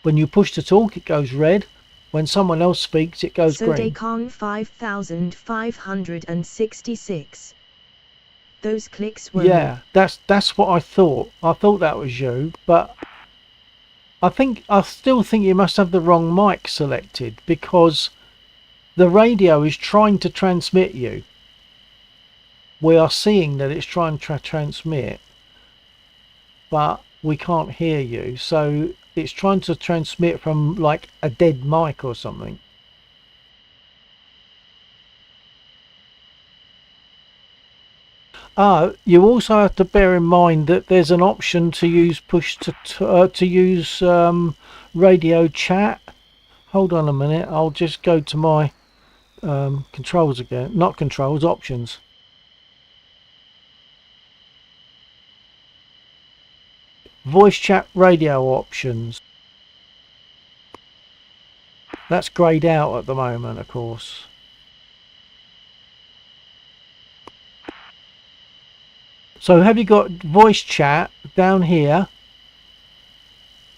When you push to talk, it goes red. When someone else speaks, it goes green. Sodecon 5566. Those clicks were Yeah, that's what I thought. I thought that was you, but I still think you must have the wrong mic selected, because the radio is trying to transmit you. We are seeing that it's trying to transmit, but we can't hear you. So it's trying to transmit from like a dead mic or something. You also have to bear in mind that there's an option to use radio chat. Hold on a minute, I'll just go to my controls again. Not controls, options. Voice chat radio options. That's greyed out at the moment, of course. So have you got voice chat down here?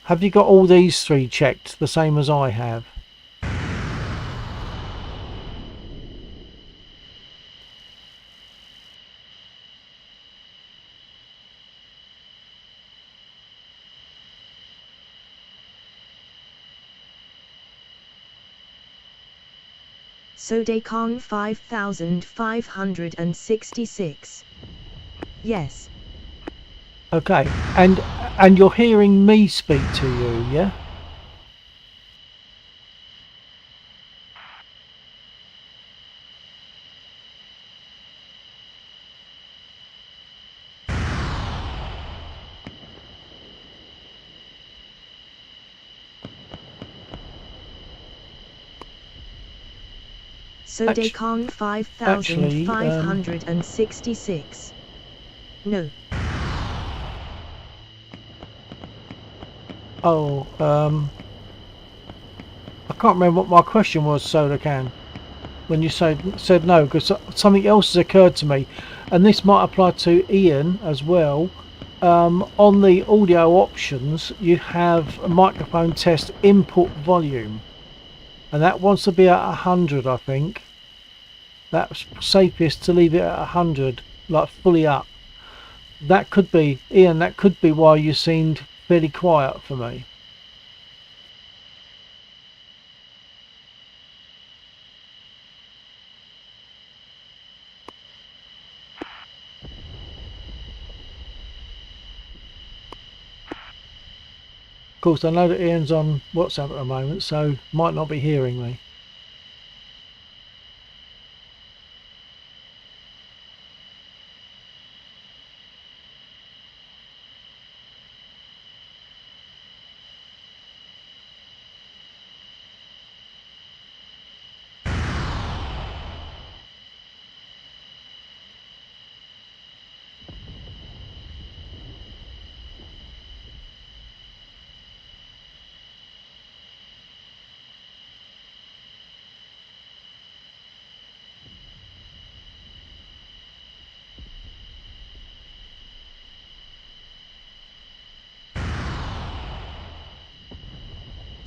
Have you got all these three checked the same as I have? Sodecon 5566. Yes. Okay, and you're hearing me speak to you, yeah? Sodecon 5566. No. Oh, I can't remember what my question was, Soda Can, when you said no, because something else has occurred to me, and this might apply to Ian as well. On the audio options, you have a microphone test input volume, and that wants to be at 100, I think. That's safest to leave it at 100, like fully up. That could be, Ian, that could be why you seemed fairly quiet for me. Of course, I know that Ian's on WhatsApp at the moment, so might not be hearing me.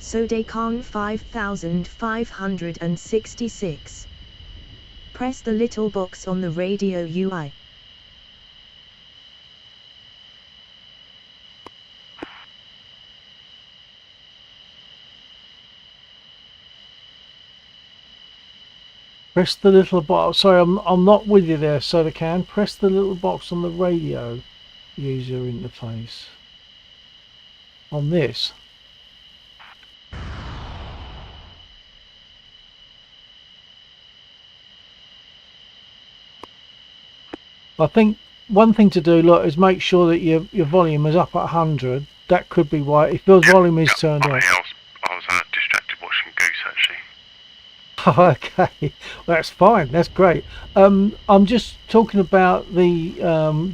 Sodecon 5566. Press the little box on the radio UI. Press the little box. Sorry, I'm not with you there, Soda Can. Press the little box on the radio user interface. On this. I think one thing to do, look, is make sure that your volume is up at 100. That could be why. If your volume is turned I off. was distracted watching Goose actually. Oh, okay, well, that's fine. That's great. I'm just talking about the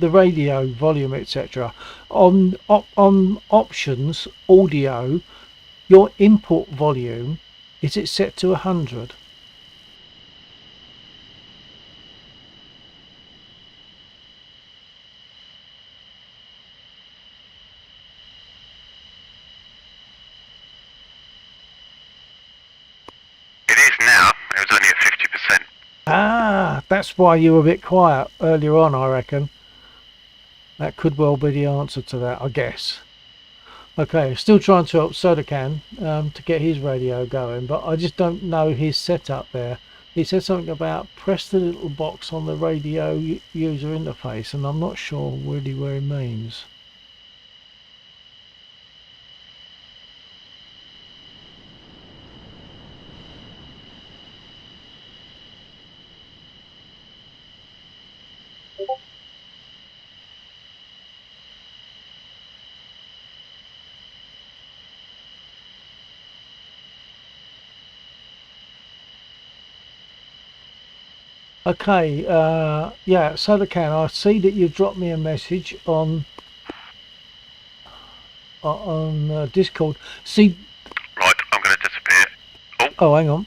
radio volume, etc. On options, audio, your input volume, is it set to 100? It is now. It was only at 50%. Ah, that's why you were a bit quiet earlier on, I reckon. That could well be the answer to that, I guess. Okay, still trying to help Soda Can to get his radio going, but I just don't know his setup there. He said something about press the little box on the radio user interface, and I'm not sure really where he means. Okay, yeah, Soda Can, I see that you've dropped me a message on Discord. See, Right, I'm going to disappear. oh, hang on.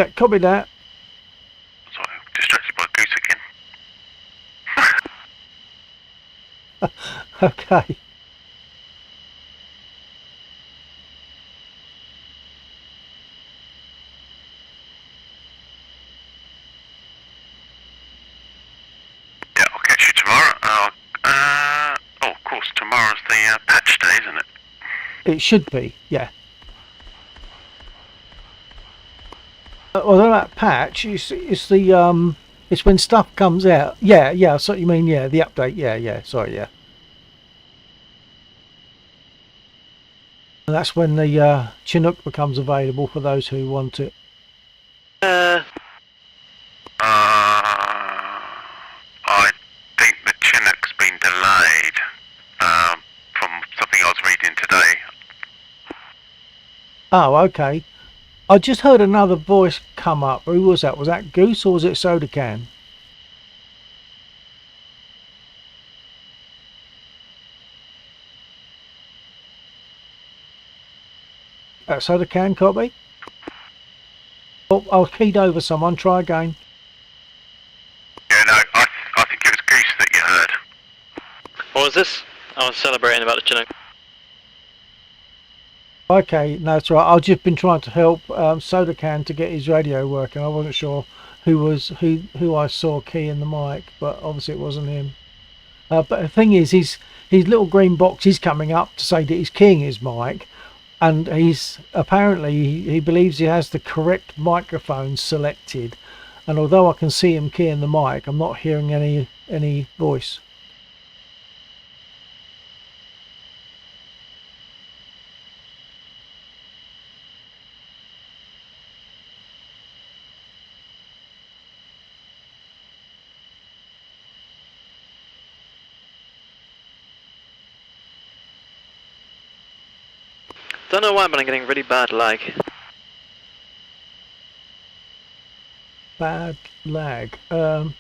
Yeah, copy that. Sorry, distracted by Goose again. Okay. Yeah, I'll catch you tomorrow. Oh, of course, tomorrow's the patch day, isn't it? It should be, yeah. Although that patch it's the it's when stuff comes out. Yeah, yeah. So you mean yeah, the update. Yeah, yeah. Sorry, yeah. And that's when the Chinook becomes available for those who want it. I think the Chinook's been delayed from something I was reading today. Oh, okay. I just heard another voice come up. Who was that? Was that Goose or was it Soda Can? Soda Can, copy. Oh, I'll keyed over someone. Try again. Yeah, no, I think it was Goose that you heard. What was this? I was celebrating about the Chinook. Okay, no, that's right. I've just been trying to help Soda Can to get his radio working. I wasn't sure who I saw keying the mic, but obviously it wasn't him. But the thing is, his little green box is coming up to say that he's keying his mic, and he's apparently he believes he has the correct microphone selected. And although I can see him keying the mic, I'm not hearing any voice. Don't know why, but I'm getting really bad lag. Bad lag. I'm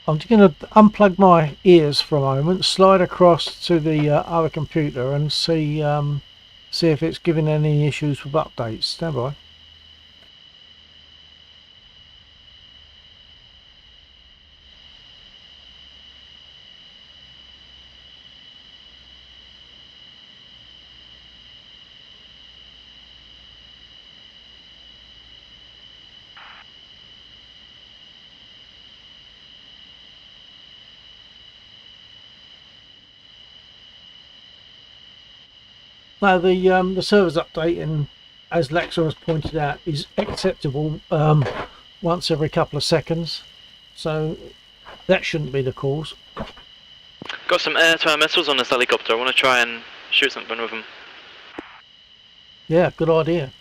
just going to unplug my ears for a moment, slide across to the other computer, and see if it's giving any issues with updates. Stand by. No, the server's updating, as Lexa has pointed out, is acceptable once every couple of seconds, so that shouldn't be the cause. Got some air-to-air missiles on this helicopter. I want to try and shoot something with them. Yeah, good idea.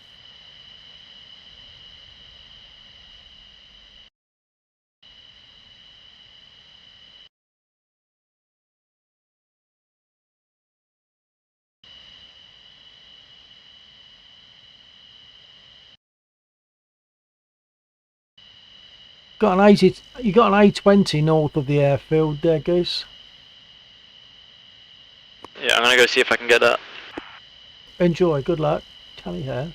Got an 80. You got an A20 north of the airfield there, Goose. Yeah, I'm gonna go see if I can get that. Enjoy. Good luck. Tally ho.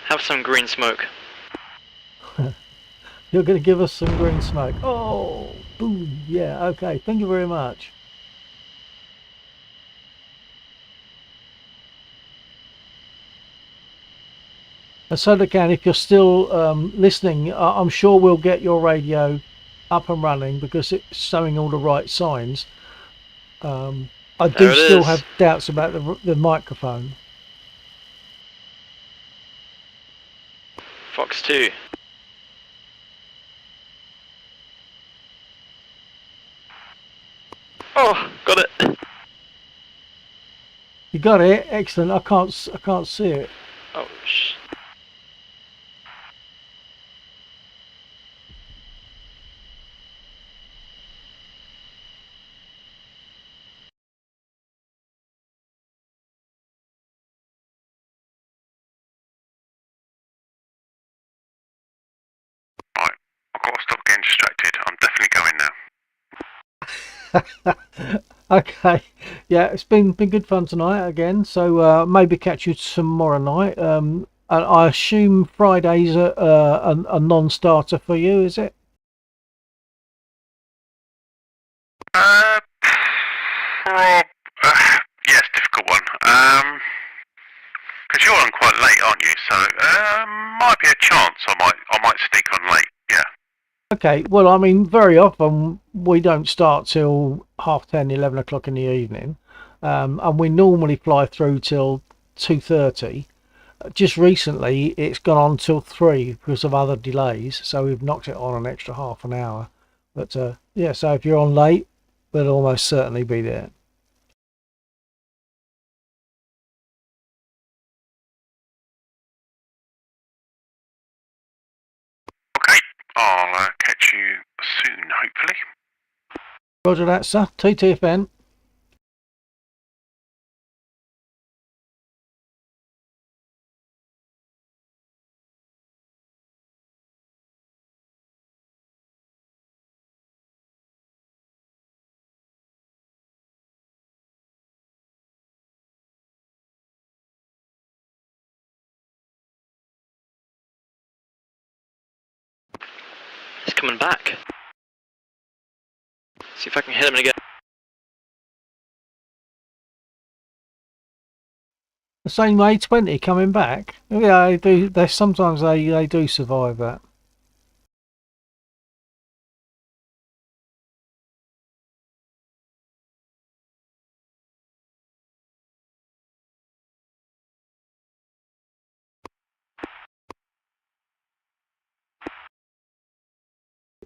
Have some green smoke. You're going to give us some green smoke. Oh, boom. Yeah. Okay. Thank you very much. And so again, if you're still listening, I'm sure we'll get your radio up and running because it's showing all the right signs. I do There it still is. have doubts about the microphone. Fox 2. Oh, got it. You got it. Excellent. I can't see it. Oh, sh. Right, I've got to stop getting distracted. I'm definitely going now. Okay, yeah, it's been good fun tonight again. So maybe catch you tomorrow night. And I assume Friday's a non-starter for you, is it? Rob, yes, difficult one. Because you're on quite late, aren't you? So, might be a chance I might sneak on late. Yeah. Okay. Well, I mean, very often we don't start till 10:30, 11 o'clock in the evening, and we normally fly through till 2:30. Just recently, it's gone on till 3 because of other delays, so we've knocked it on an extra half an hour. But yeah, so if you're on late, we'll almost certainly be there. Okay, I'll catch you soon, hopefully. Roger that, sir. TTFN. He's coming back. See if I can hit him again. The same A20 coming back. Yeah, they do. They sometimes they do survive that.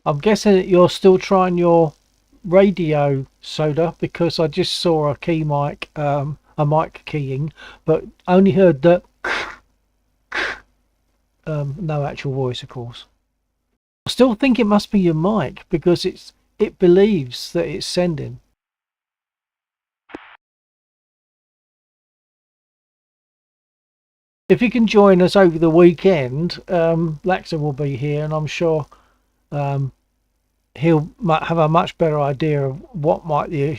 I'm guessing that you're still trying your radio, Soda, because I just saw a mic keying, but only heard the no actual voice, of course. I still think it must be your mic because it believes that it's sending. If you can join us over the weekend, Laxa will be here, and I'm sure he'll have a much better idea of what what the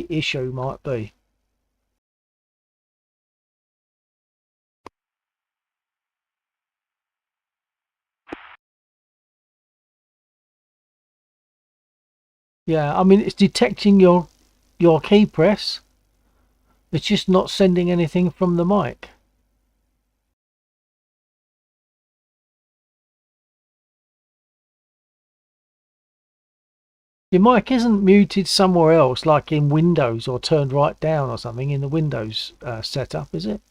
issue might be. Yeah, I mean it's detecting your key press. It's just not sending anything from the mic. Your mic isn't muted somewhere else, like in Windows or turned right down or something in the Windows setup, is it?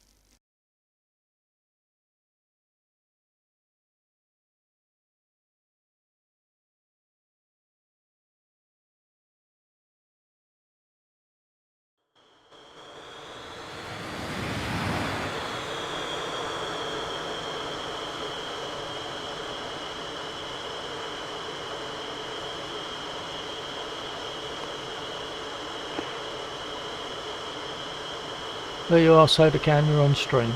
There you are, Soda Can, you're on stream.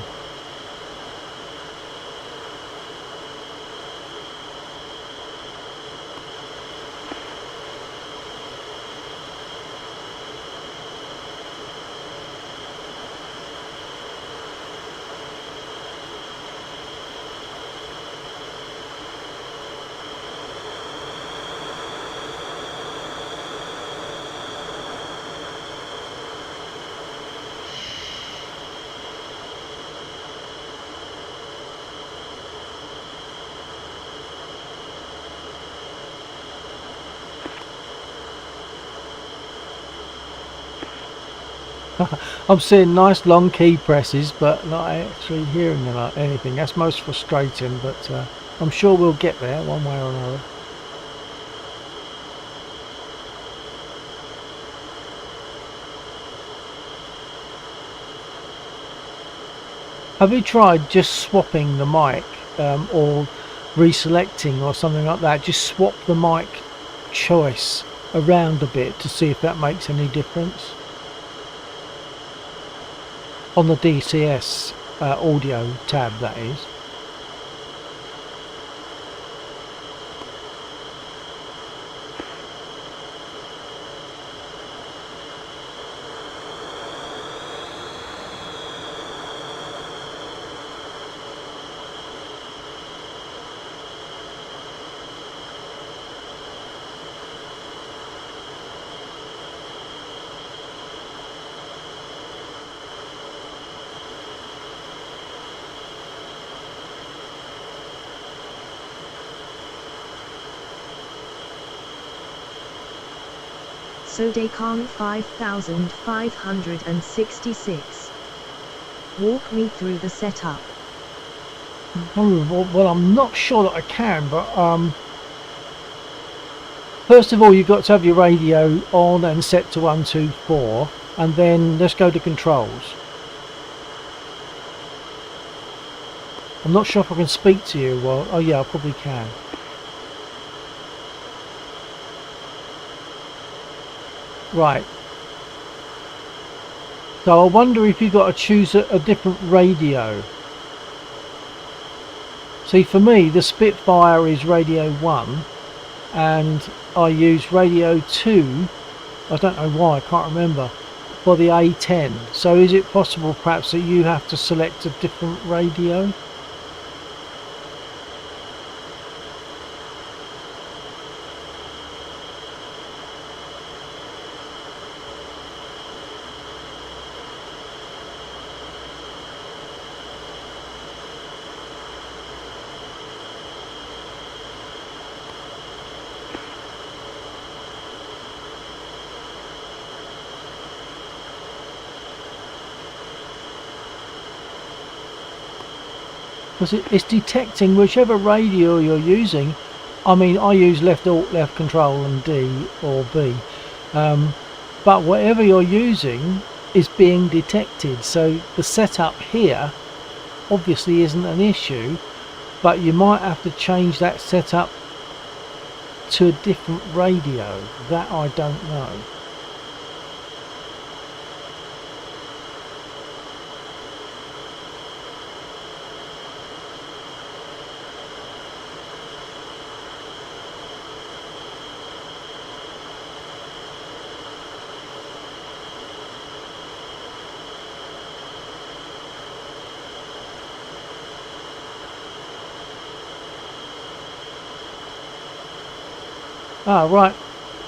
I'm seeing nice long key presses, but not actually hearing anything. That's most frustrating, but I'm sure we'll get there one way or another. Have you tried just swapping the mic or reselecting or something like that? Just swap the mic choice around a bit to see if that makes any difference. On the DCS audio tab, that is. Sodecan 5566. Walk me through the setup. Well, I'm not sure that I can, but first of all, you've got to have your radio on and set to 124, and then let's go to controls. I'm not sure if I can speak to you. Well, oh yeah, I probably can. Right. So I wonder if you've got to choose a different radio. See, for me, the Spitfire is radio 1, and I use radio 2, I don't know why, I can't remember, for the A10. So is it possible perhaps that you have to select a different radio? Because it's detecting whichever radio you're using. I mean, I use left alt, left control and D or B, but whatever you're using is being detected. So the setup here obviously isn't an issue, but you might have to change that setup to a different radio. That I don't know.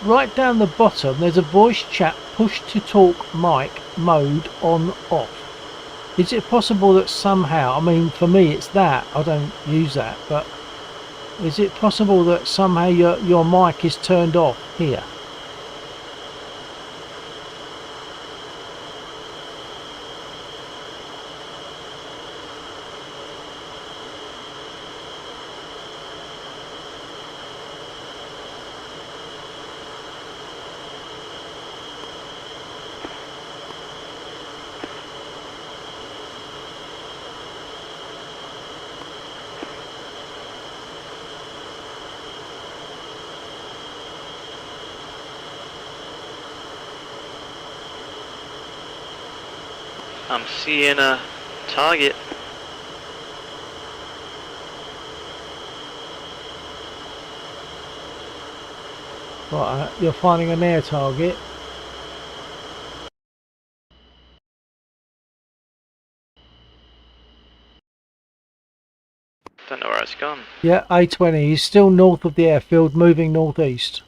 Right down the bottom there's a voice chat push to talk mic mode on off. Is it possible that somehow, I mean for me it's that, I don't use that, but is it possible that somehow your mic is turned off here? I'm seeing a target. Right, you're finding an air target. Don't know where it's gone. Yeah, A20. He's still north of the airfield, moving northeast.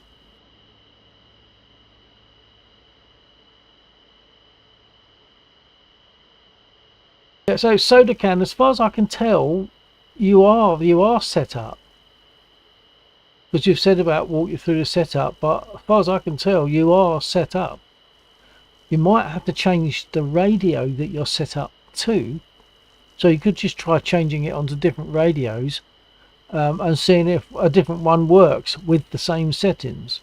Yeah, so Sodacan, as far as I can tell, you are set up. Because you've said about walk you through the setup, but as far as I can tell, you are set up. You might have to change the radio that you're set up to. So you could just try changing it onto different radios and seeing if a different one works with the same settings.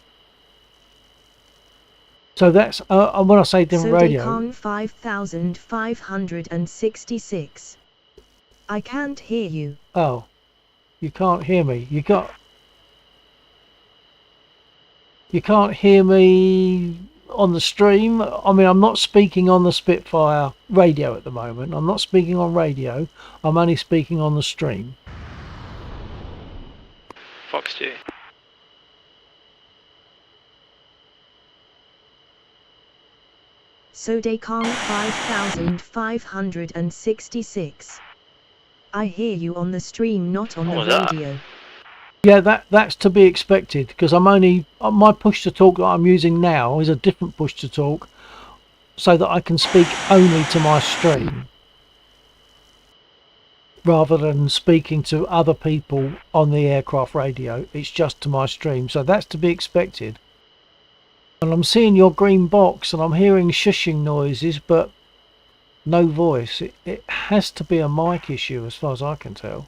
So that's when I say different radio. Sodecon 5566. I can't hear you. Oh, you can't hear me. You can't hear me on the stream. I mean, I'm not speaking on the Spitfire radio at the moment. I'm not speaking on radio. I'm only speaking on the stream. Fox 2. Sodecon 5566. I hear you on the stream, not on What the was that? radio. Yeah, that's to be expected because I'm only my push to talk that I'm using now is a different push to talk, so that I can speak only to my stream rather than speaking to other people on the aircraft radio. It's just to my stream, so that's to be expected. And I'm seeing your green box and I'm hearing shushing noises, but no voice. It has to be a mic issue as far as I can tell.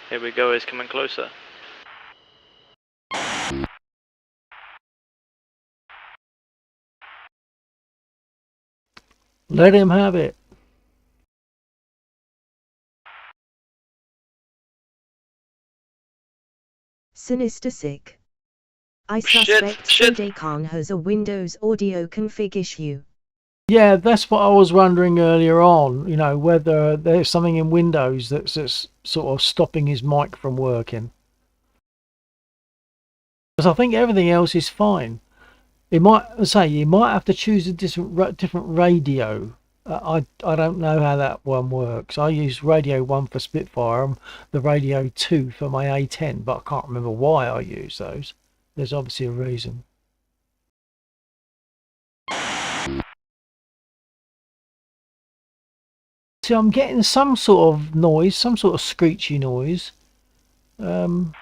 Here we go, it's coming closer. Let him have it. Sinister Sick. I Shit, suspect shit. Sodecon has a Windows audio config issue. Yeah, that's what I was wondering earlier on, you know, whether there's something in Windows that's sort of stopping his mic from working. Because I think everything else is fine. You might have to choose a different radio. I don't know how that one works. I use Radio 1 for Spitfire and the Radio 2 for my A10, but I can't remember why I use those. There's obviously a reason. See, I'm getting some sort of noise, some sort of screechy noise. When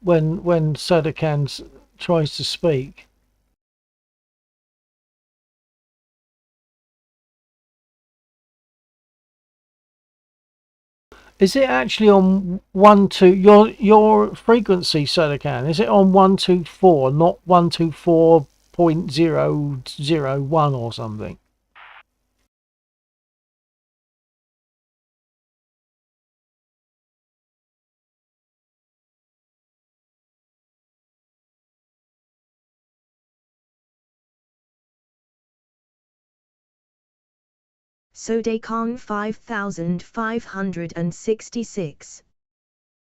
Sodacan tries to speak. Is it actually on 12 your frequency, Sodacan? Is it on 124, not 124.001 or something? Sodecon 5566.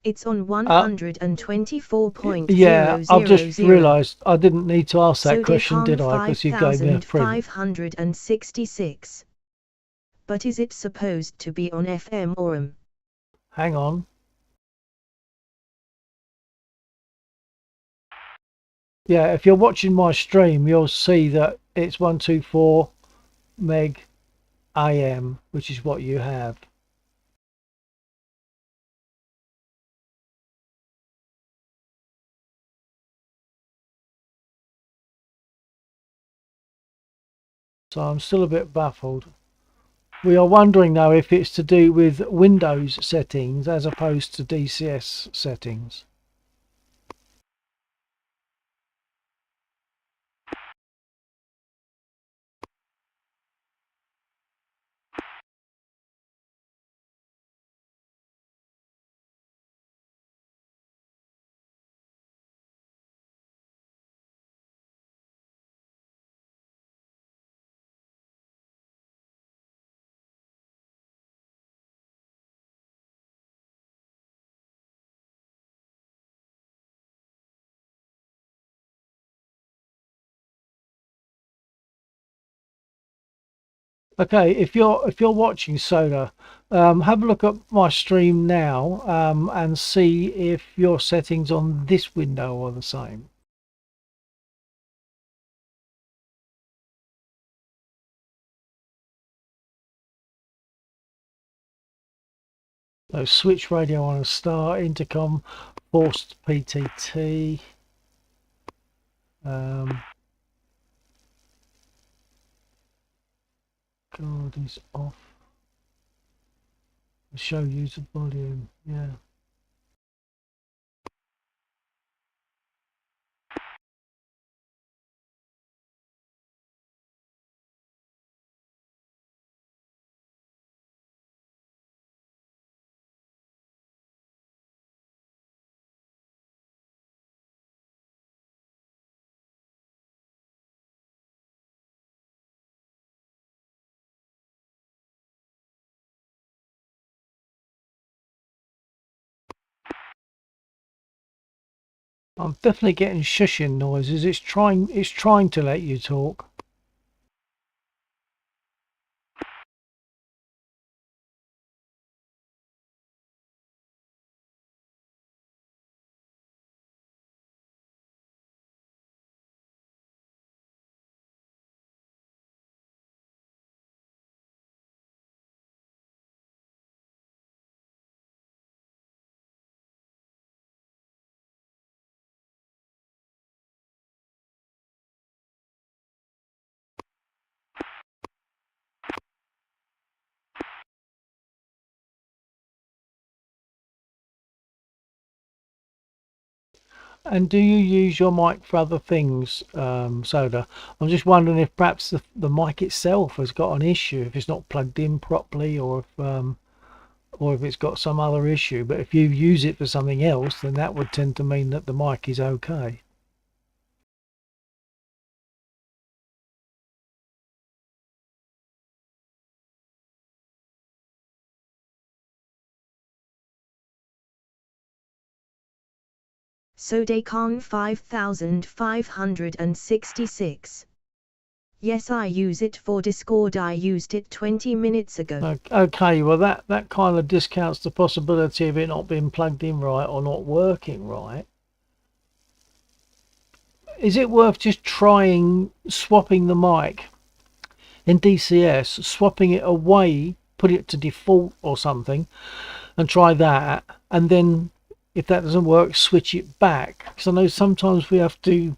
It's on 124.000. Yeah, I've just realised I didn't need to ask that question, did I? Because you gave me a print. 566. But is it supposed to be on FM or AM? Hang on. Yeah, if you're watching my stream, you'll see that it's 124 meg AM, which is what you have. So I'm still a bit baffled. We are wondering though if it's to do with Windows settings as opposed to DCS settings. Okay, if you're watching Soda, have a look at my stream now and see if your settings on this window are the same. So switch radio on a start, intercom, forced PTT. God is off. Show user volume. Yeah. I'm definitely getting shushing noises. It's trying to let you talk. And do you use your mic for other things, Soda? I'm just wondering if perhaps the mic itself has got an issue, if it's not plugged in properly, or if it's got some other issue. But if you use it for something else, then that would tend to mean that the mic is okay. Sodecon 5566. Yes, I use it for Discord. I used it 20 minutes ago. Okay, well that kind of discounts the possibility of it not being plugged in right or not working right. Is it worth just trying swapping the mic in DCS, swapping it away, put it to default or something, and try that, and then if that doesn't work, switch it back? Because I know sometimes we have to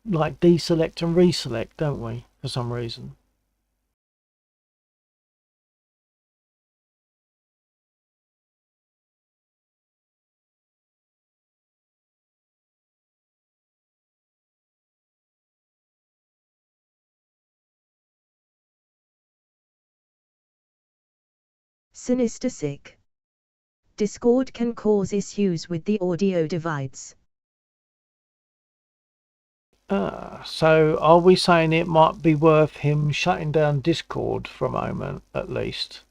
like deselect and reselect, don't we, for some reason? Sinister Sick. Discord can cause issues with the audio divides. So are we saying it might be worth him shutting down Discord for a moment at least?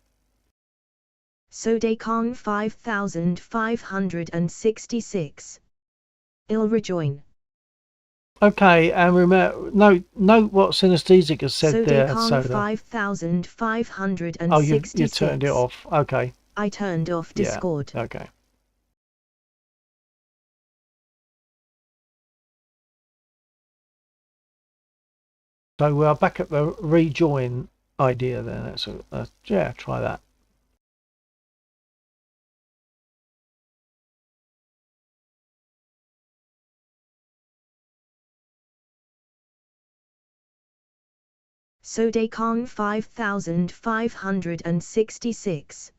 Sodecon 5566. I'll rejoin. Okay, and remember, note what Synesthetic has said there, Sodecon Soda. 5566. Oh, you turned it off. Okay. I turned off Discord. Yeah, okay. So we are back at the rejoin idea then. Yeah, try that. Sodecon 5566.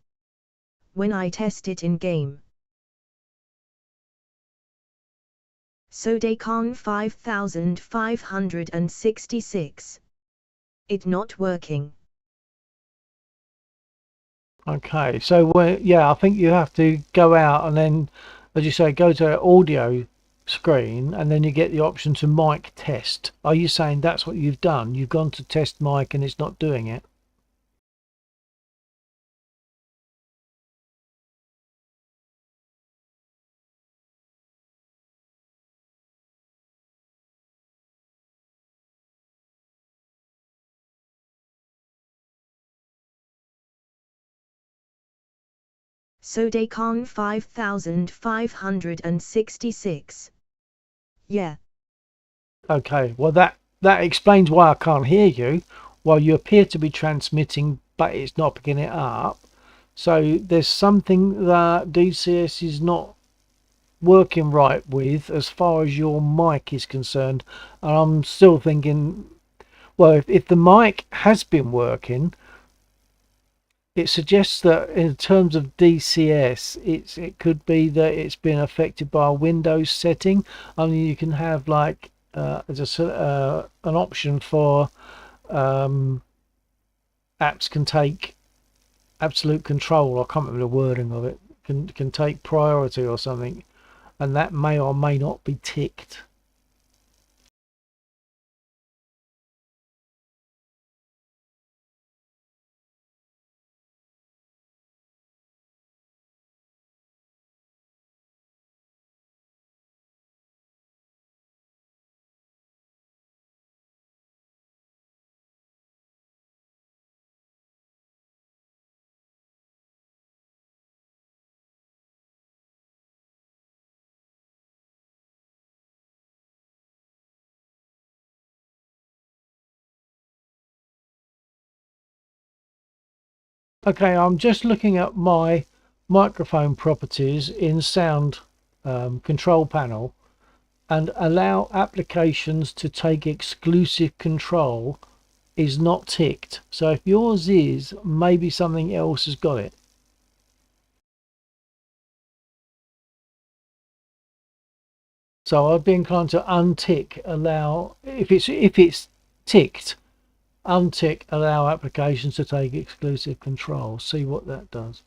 When I test it in game. Sodecon 5566. It not working. Okay, so yeah, I think you have to go out and then, as you say, go to audio screen and then you get the option to mic test. Are you saying that's what you've done? You've gone to test mic and it's not doing it? Sodecon 5566. Yeah. Okay, well that explains why I can't hear you. While you appear to be transmitting, but it's not picking it up. So there's something that DCS is not working right with as far as your mic is concerned. And I'm still thinking, well, if the mic has been working, it suggests that in terms of DCS, it could be that it's been affected by a Windows setting. I mean, you can have like an option for apps can take absolute control. I can't remember the wording of it. Can take priority or something, and that may or may not be ticked. Okay, I'm just looking at my microphone properties in sound control panel, and allow applications to take exclusive control is not ticked. So if yours is, maybe something else has got it. So I'd be inclined to untick allow, if it's ticked, untick allow applications to take exclusive control. See what that does.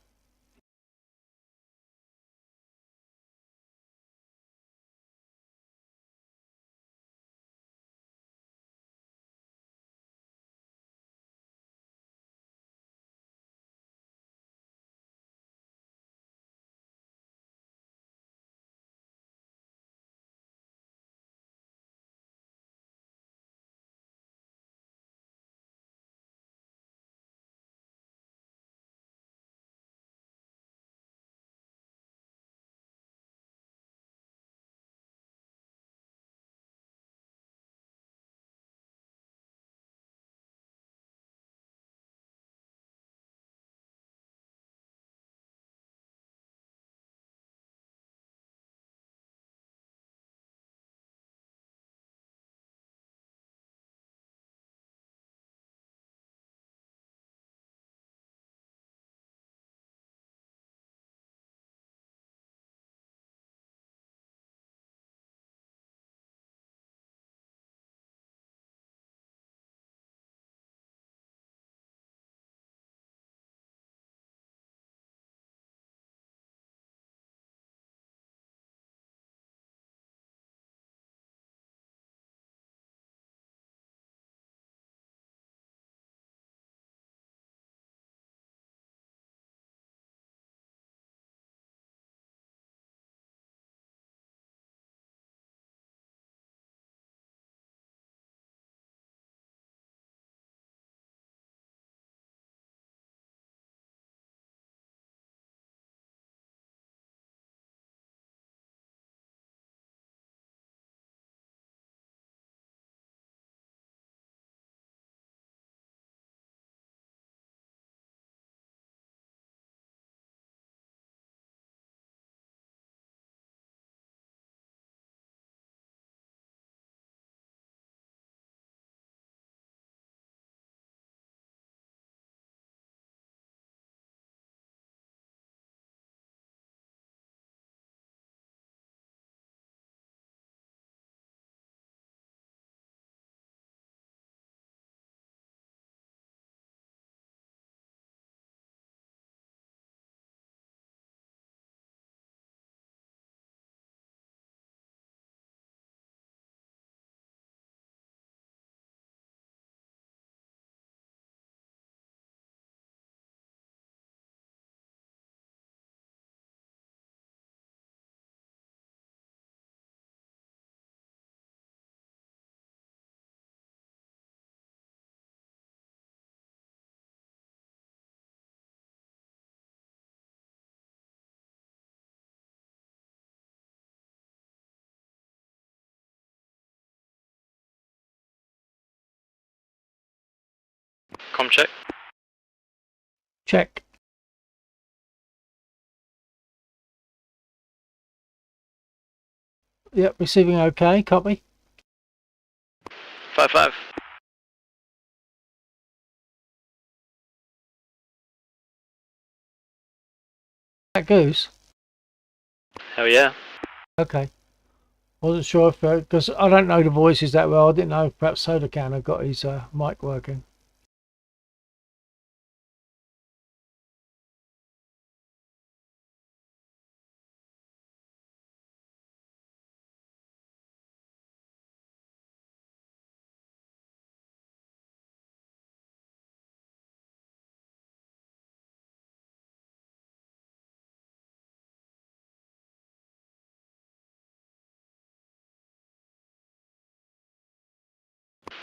Com check. Check. Yep, receiving okay, copy. 5-5. That goose. Hell yeah. Okay. Wasn't sure if, because I don't know the voices that well, I didn't know if perhaps Soda Can had got his mic working.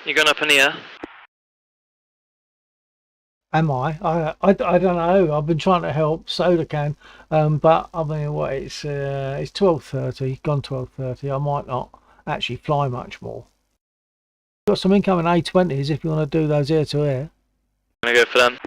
You going up in the air? Am I? I don't know. I've been trying to help Soda Can, but I mean, what it's 12:30, gone 12:30. I might not actually fly much more. Got some incoming A20s if you want to do those air to air. Gonna go for them.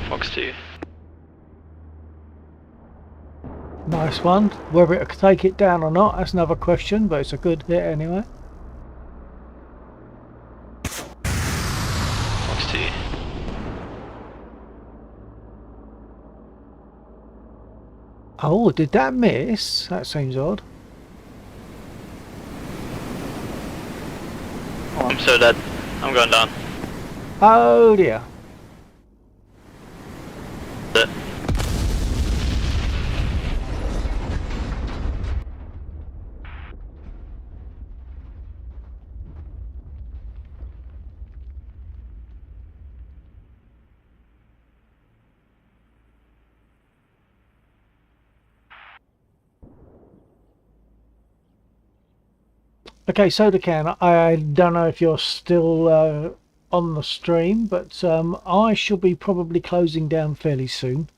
Fox 2. Nice one. Whether it could take it down or not, that's another question, but it's a good hit anyway. Fox 2. Oh, did that miss? That seems odd. I'm so dead. I'm going down. Oh dear. That's it. Okay, Soda Can, I don't know if you're still on the stream, but I shall be probably closing down fairly soon.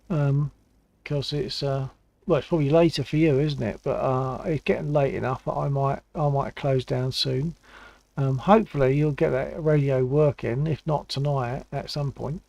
Because it's well, it's probably later for you, isn't it? But it's getting late enough that I might close down soon. Hopefully you'll get that radio working, if not tonight, at some point.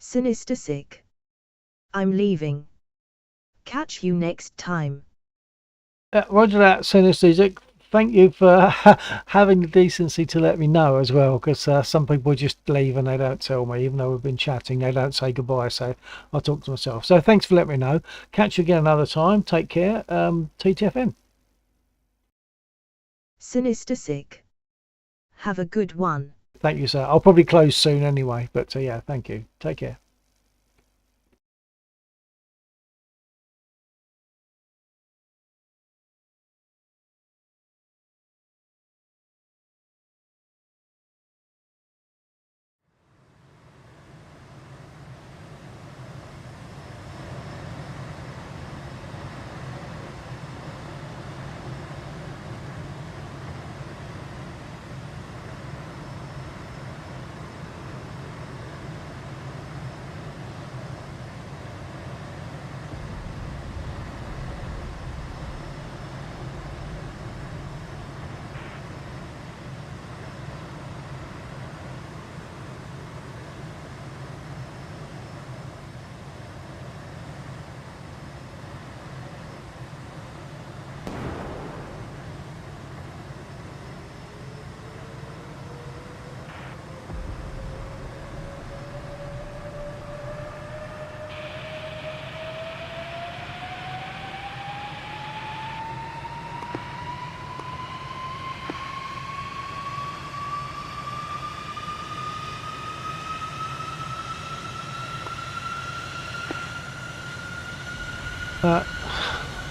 Sinister Sick. I'm leaving. Catch you next time. Roger that, Synesthetic. Thank you for having the decency to let me know as well, because some people just leave and they don't tell me, even though we've been chatting, they don't say goodbye, so I'll talk to myself. So thanks for letting me know. Catch you again another time. Take care. TTFN. Sinister Sick. Have a good one. Thank you, sir. I'll probably close soon anyway, but yeah, thank you. Take care.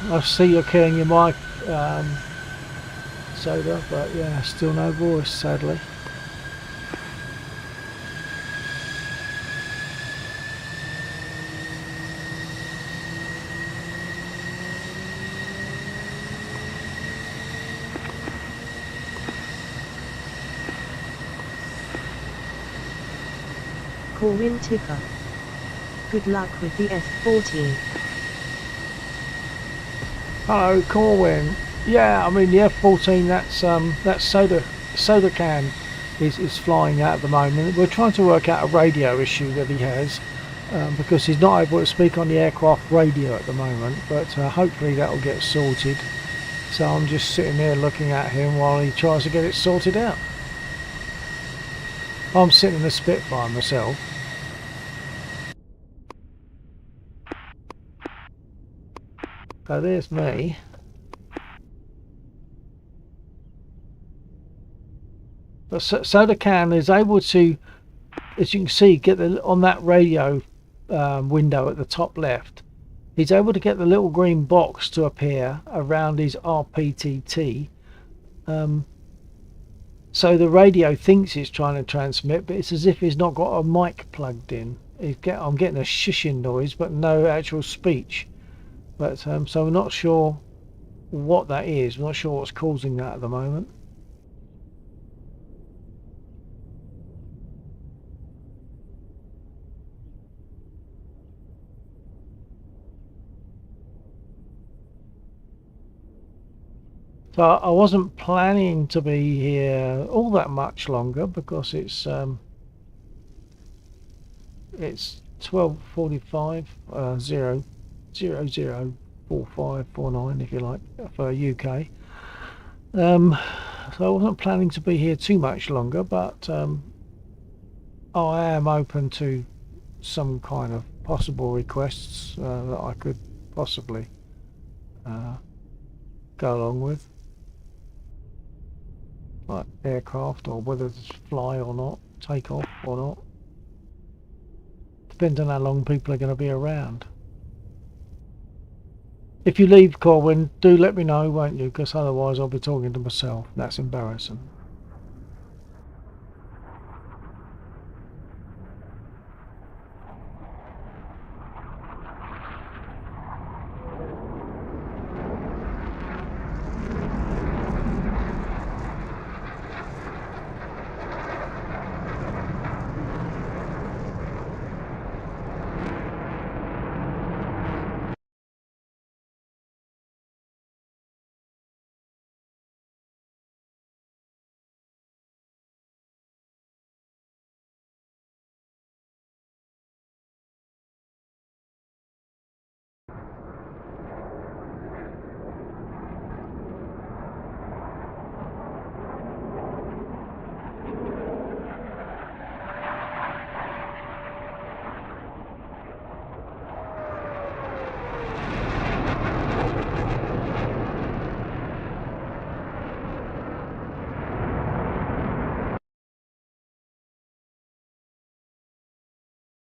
I see you're carrying your mic, Soda, but yeah, still no voice, sadly. Corwin Tipper. Good luck with the F-14. Hello, Corwin. Yeah, I mean the F-14. That soda can is flying out at the moment. We're trying to work out a radio issue that he has because he's not able to speak on the aircraft radio at the moment. But hopefully that will get sorted. So I'm just sitting there looking at him while he tries to get it sorted out. I'm sitting in the Spitfire myself. So there's me. But Soda Can is able to, as you can see, get on that radio window at the top left. He's able to get the little green box to appear around his RPTT. So the radio thinks it's trying to transmit, but it's as if he's not got a mic plugged in. I'm getting a shushing noise, but no actual speech. But so we're not sure what that is. We're not sure what's causing that at the moment. So I wasn't planning to be here all that much longer because it's 12:45, 00:45:49 if you like, for UK. So I wasn't planning to be here too much longer, but I am open to some kind of possible requests that I could possibly go along with, like aircraft, or whether to fly or not, take off or not. Depends on how long people are going to be around. If you leave, Corwin, do let me know, won't you? Because otherwise I'll be talking to myself. That's embarrassing.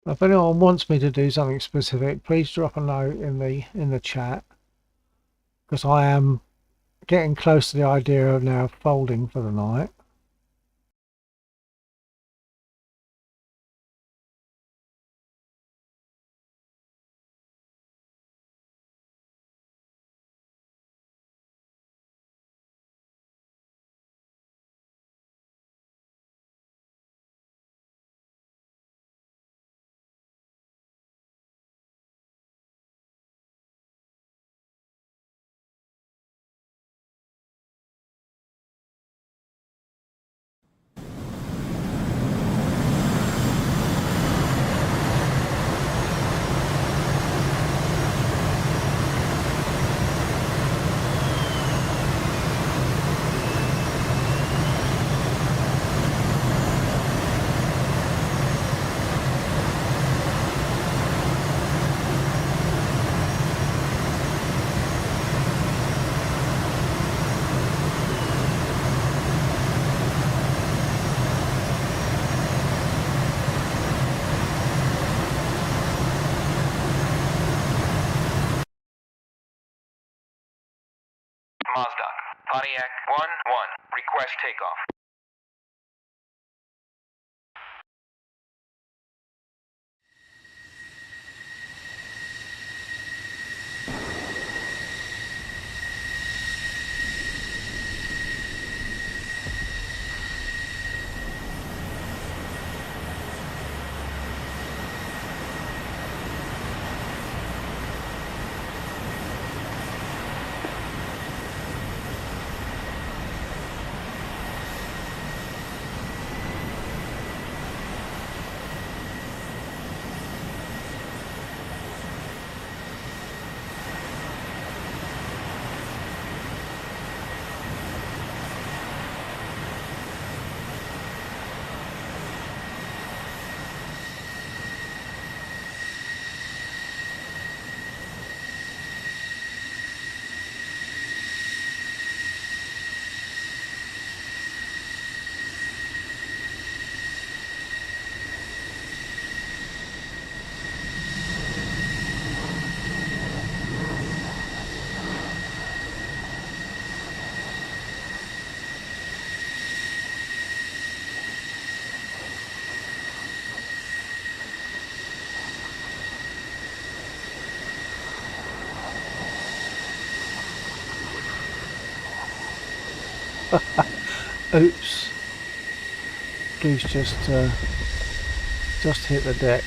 If anyone wants me to do something specific, please drop a note in the chat, because I am getting close to the idea of now folding for the night. Mazda, Pontiac 1-1, request takeoff. Oops. Goose just hit the deck.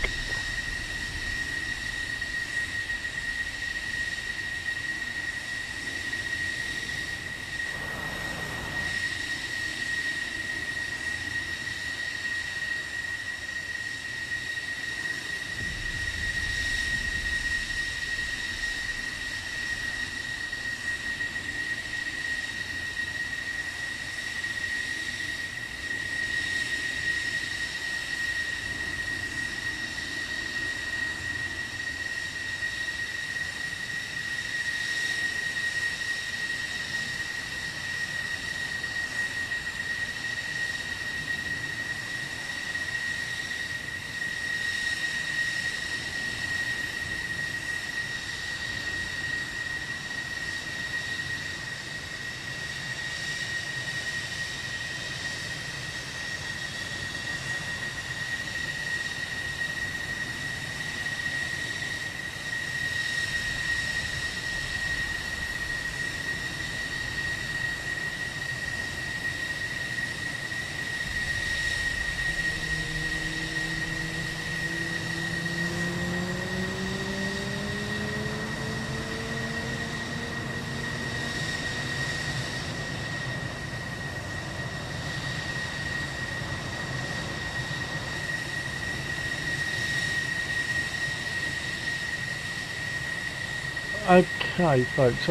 Okay, folks,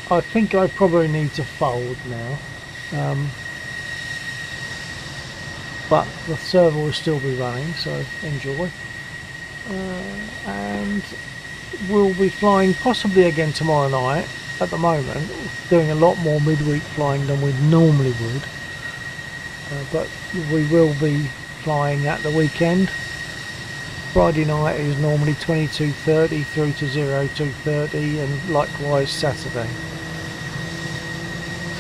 I think I probably need to fold now. But the server will still be running, so enjoy. And we'll be flying possibly again tomorrow night. At the moment, doing a lot more midweek flying than we normally would. But we will be flying at the weekend. Friday night is normally 22:30 through to 02:30, and likewise Saturday.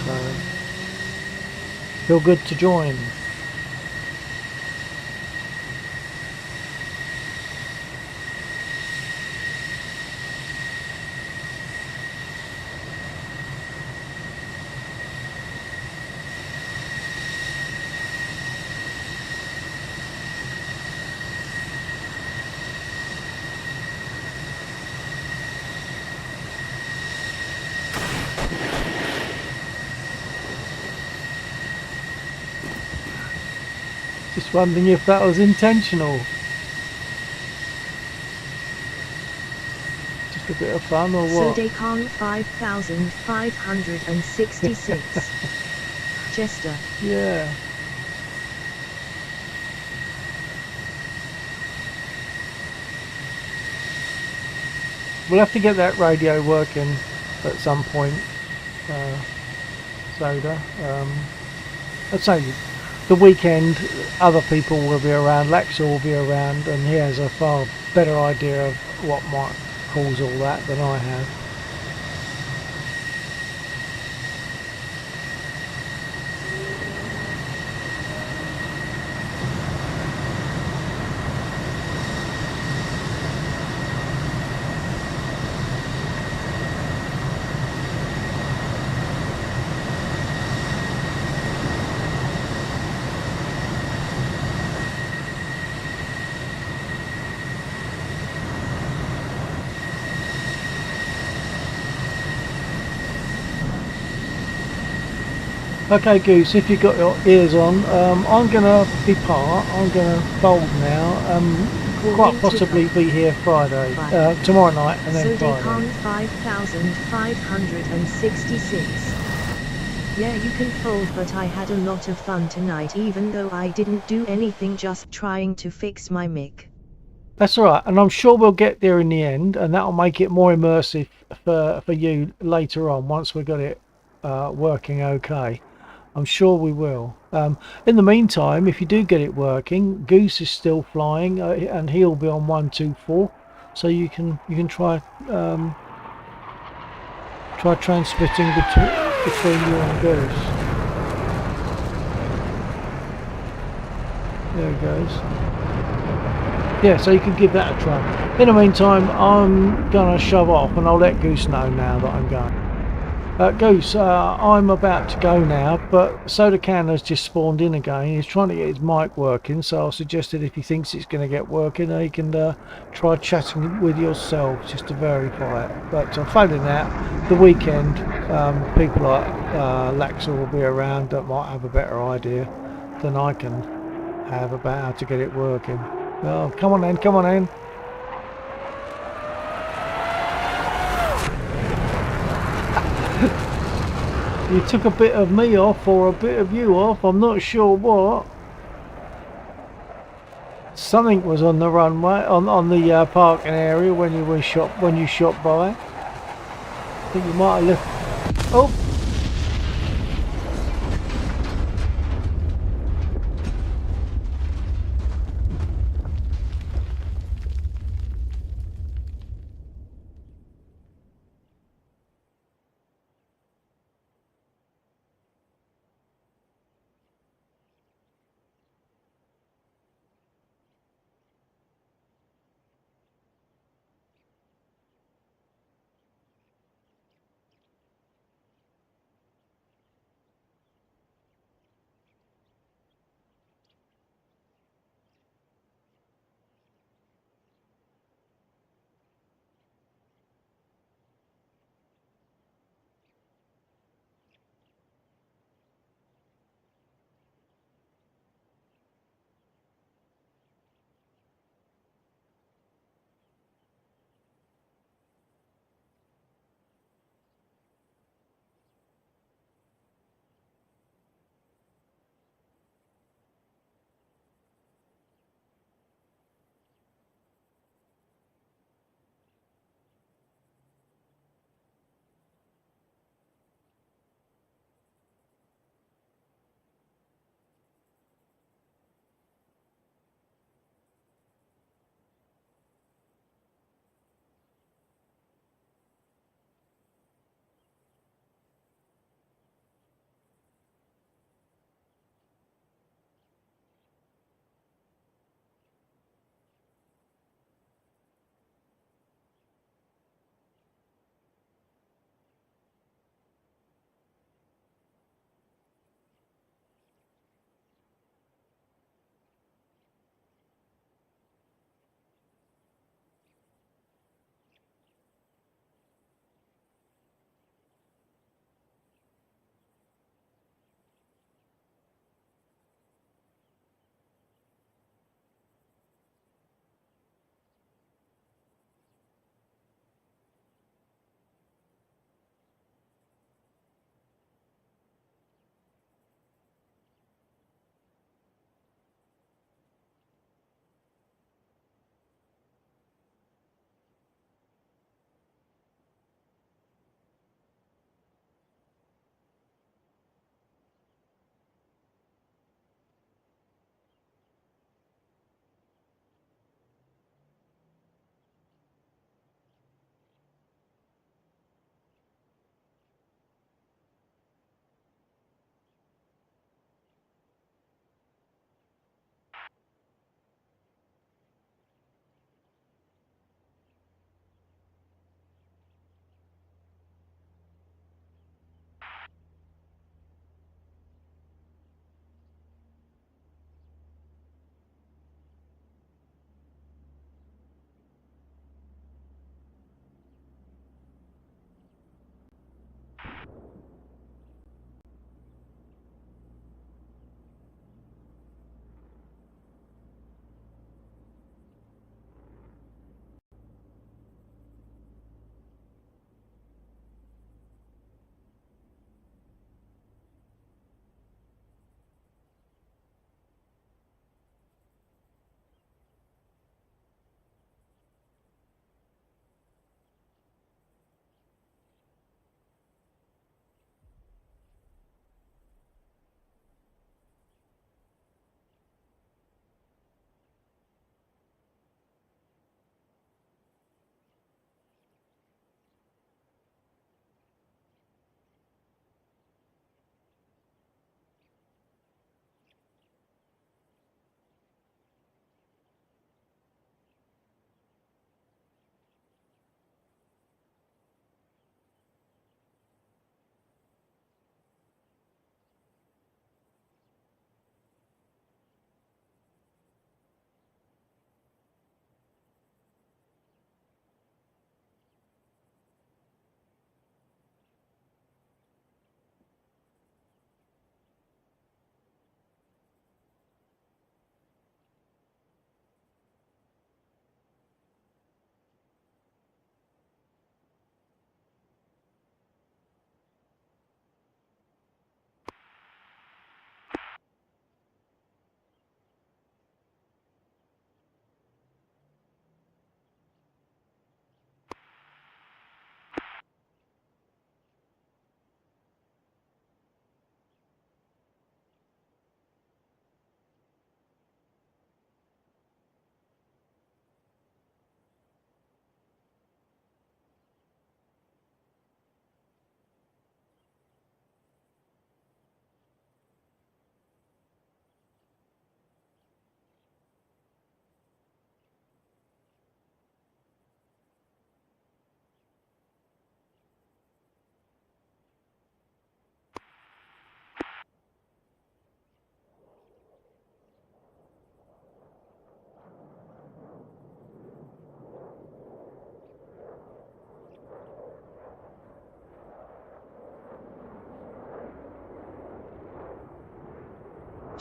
So feel good to join. Just wondering if that was intentional. Just a bit of fun or what? Sodecon 5566. Chester. Yeah. We'll have to get that radio working at some point, Soda. I'd say the weekend other people will be around, Laxor will be around, and he has a far better idea of what might cause all that than I have. Okay, Goose, if you've got your ears on, I'm going to depart. I'm going to fold now. Quite possibly be here Friday, tomorrow night, and then Sodecon Friday. 5566. Yeah, you can fold, but I had a lot of fun tonight, even though I didn't do anything, just trying to fix my mic. That's all right, and I'm sure we'll get there in the end, and that'll make it more immersive for you later on once we've got it working okay. I'm sure we will. In the meantime, if you do get it working, Goose is still flying, and he'll be on 124, so you can try transmitting between you and Goose. There it goes. Yeah, so you can give that a try. In the meantime, I'm gonna shove off, and I'll let Goose know now that I'm going. Goose, I'm about to go now, but Soda Can has just spawned in again. He's trying to get his mic working, so I suggested if he thinks it's going to get working, he can try chatting with yourself just to verify it. But failing that, the weekend, people like Laxor will be around that might have a better idea than I can have about how to get it working. Oh, come on then, come on then. You took a bit of me off or a bit of you off, I'm not sure what. Something was on the runway, on the parking area when you shot by. I think you might have left. Oh!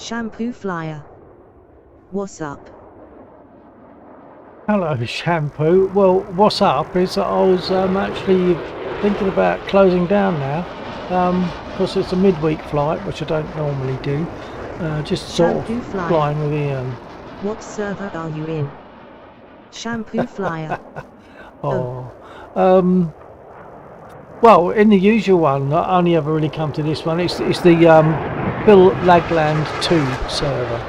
Shampoo Flyer. What's up? Hello, Shampoo. Well, what's up is that I was actually thinking about closing down now, because it's a midweek flight, which I don't normally do. Just sort of Shampoo Flyer. flying with Ian. What server are you in? Shampoo Flyer. Oh. Well, in the usual one, I only ever really come to this one. It's the Bill Lagland 2 server.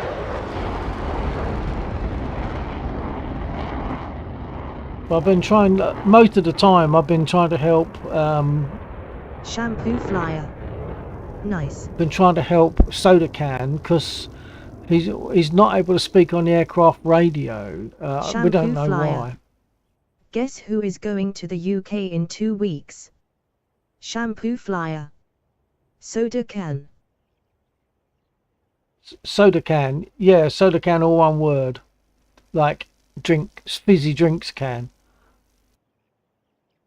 I've been trying, most of the time I've been trying to help, Shampoo Flyer. Nice. been trying to help Soda Can, because he's not able to speak on the aircraft radio. We don't know Flyer. why. Guess who is going to the UK in 2 weeks? Shampoo Flyer. Soda Can. Soda Can, yeah, Soda Can, all one word, like fizzy drinks can.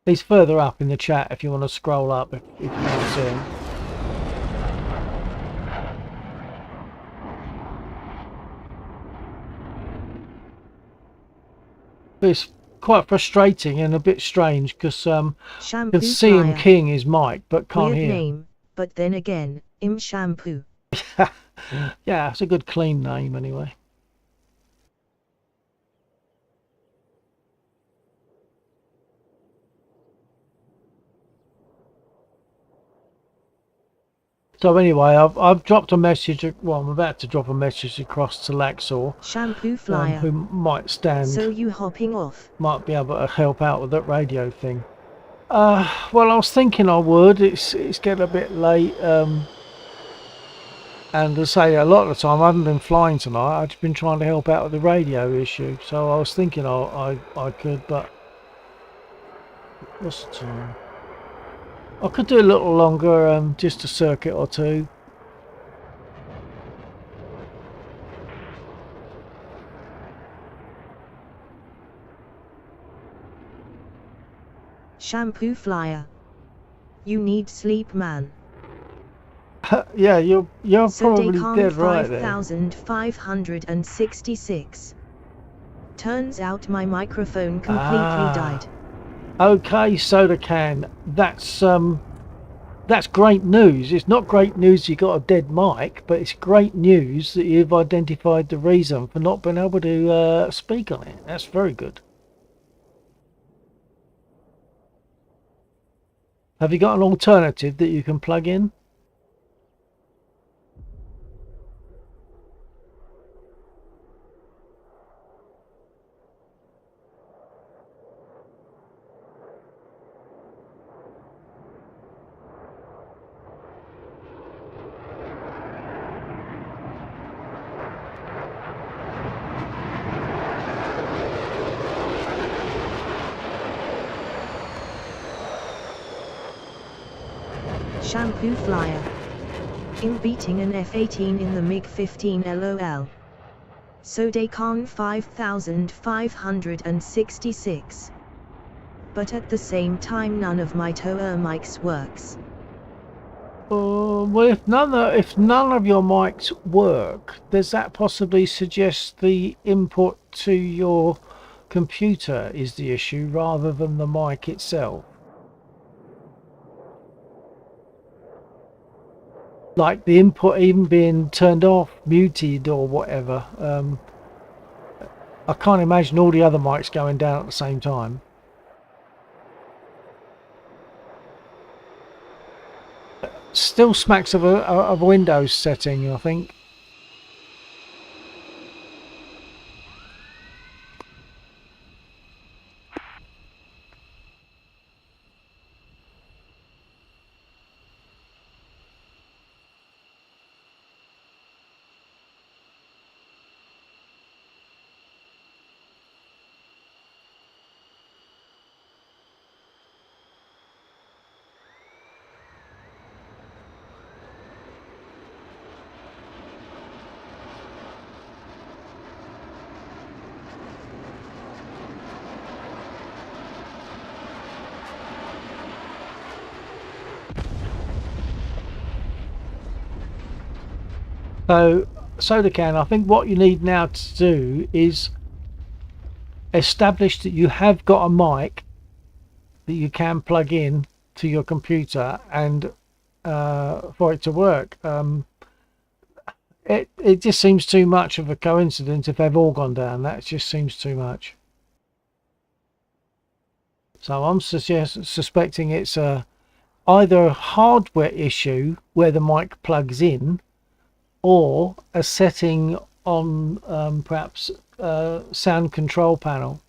He's further up in the chat if you want to scroll up, if you can't see him. But it's quite frustrating and a bit strange, because you Shampoo can see him Flyer. keying his mic but can't Weird hear. name, but then again, Shampoo. Yeah, it's a good clean name anyway. So anyway, I've dropped a message. Well, I'm about to drop a message across to Laxor, Shampoo Flyer. who might So you hopping off? might be able to help out with that radio thing. Well, I was thinking I would. It's getting a bit late, and to say a lot of the time I haven't been flying tonight. I've just been trying to help out with the radio issue. So I was thinking I could, but what's the time? I could do a little longer, just a circuit or two. Shampoo Flyer. You need sleep, man. Yeah, you're So probably Descant dead right there. 5566. Turns out my microphone completely died. Okay, Soda Can. That's great news. It's not great news you got a dead mic, but it's great news that you've identified the reason for not being able to speak on it. That's very good. Have you got an alternative that you can plug in? Shampoo Flyer. In beating an F-18 in the MiG-15 LOL. So Descant 5566. But at the same time none of my tower mics works. Well, if none of your mics work, does that possibly suggest the input to your computer is the issue rather than the mic itself? Like the input even being turned off, muted or whatever. I can't imagine all the other mics going down at the same time. Still smacks of a Windows setting, I think. Soda Can, I think what you need now to do is establish that you have got a mic that you can plug in to your computer and for it to work. It just seems too much of a coincidence if they've all gone down. That just seems too much. So I'm suspecting it's either a hardware issue where the mic plugs in, or a setting on perhaps sound control panel.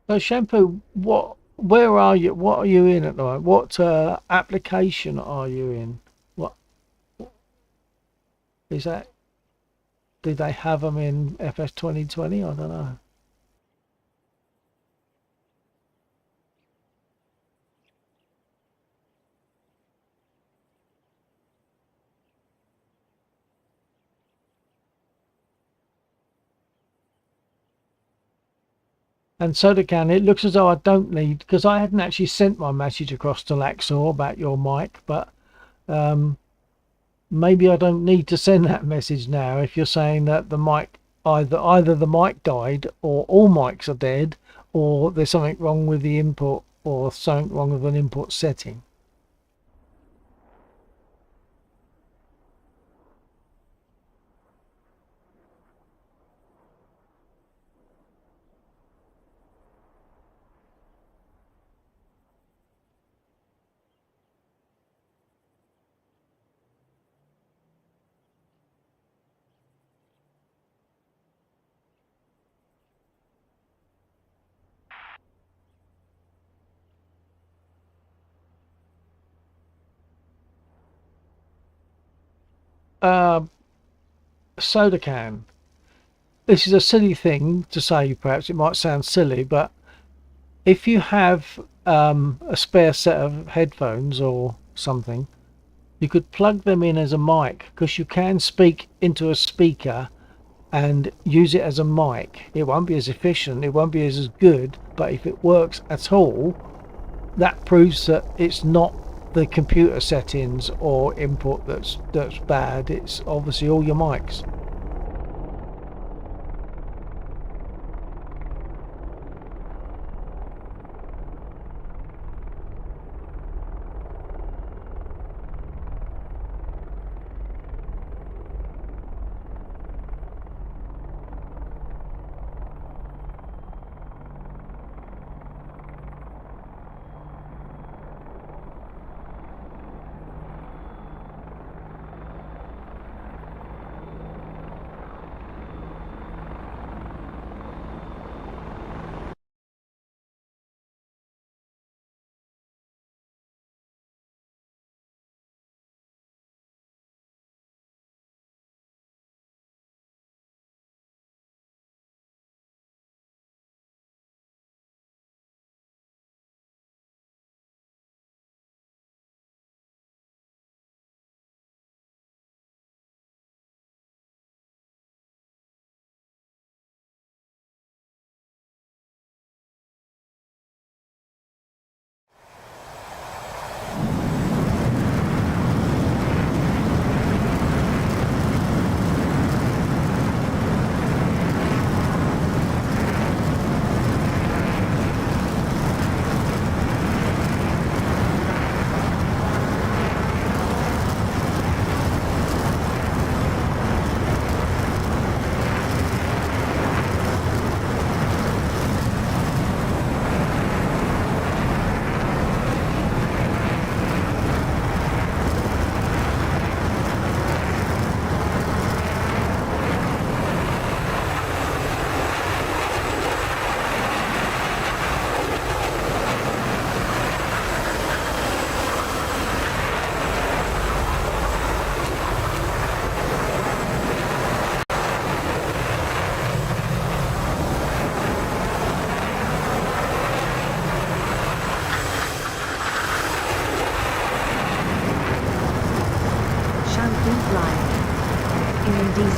So Shampoo, where are you? What are you in at the moment? What application are you in? What is that? Did they have them in FS 2020? I don't know. And Soda Can, it looks as though I don't need, because I hadn't actually sent my message across to Laxor about your mic, but maybe I don't need to send that message now if you're saying that the mic, either the mic died, or all mics are dead, or there's something wrong with the input, or something wrong with an input setting. Soda Can, this is a silly thing to say, perhaps it might sound silly, but if you have a spare set of headphones or something, you could plug them in as a mic, because you can speak into a speaker and use it as a mic. It won't be as efficient, it won't be as good, but if it works at all, that proves that it's not the computer settings or input that's bad. It's obviously all your mics.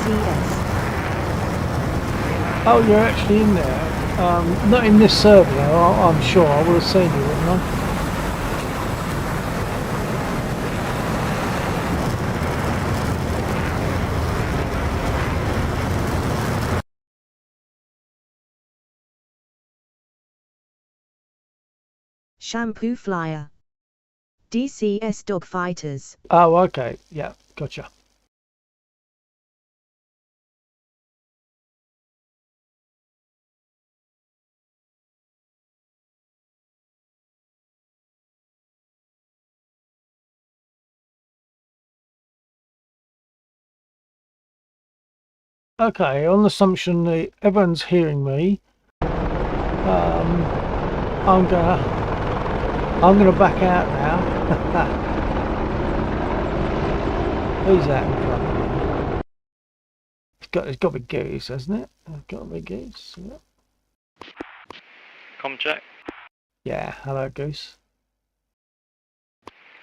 DCS. Oh, you're actually in there. Not in this server though, I'm sure. I would have seen you, wouldn't I? Shampoo Flyer. DCS Dogfighters. Oh, okay. Yeah, gotcha. Okay, on the assumption that everyone's hearing me, I'm gonna back out now. Who's that in front of me? It's got to be Goose, hasn't it? It's got to be Goose. Yeah. Com check. Yeah, hello Goose.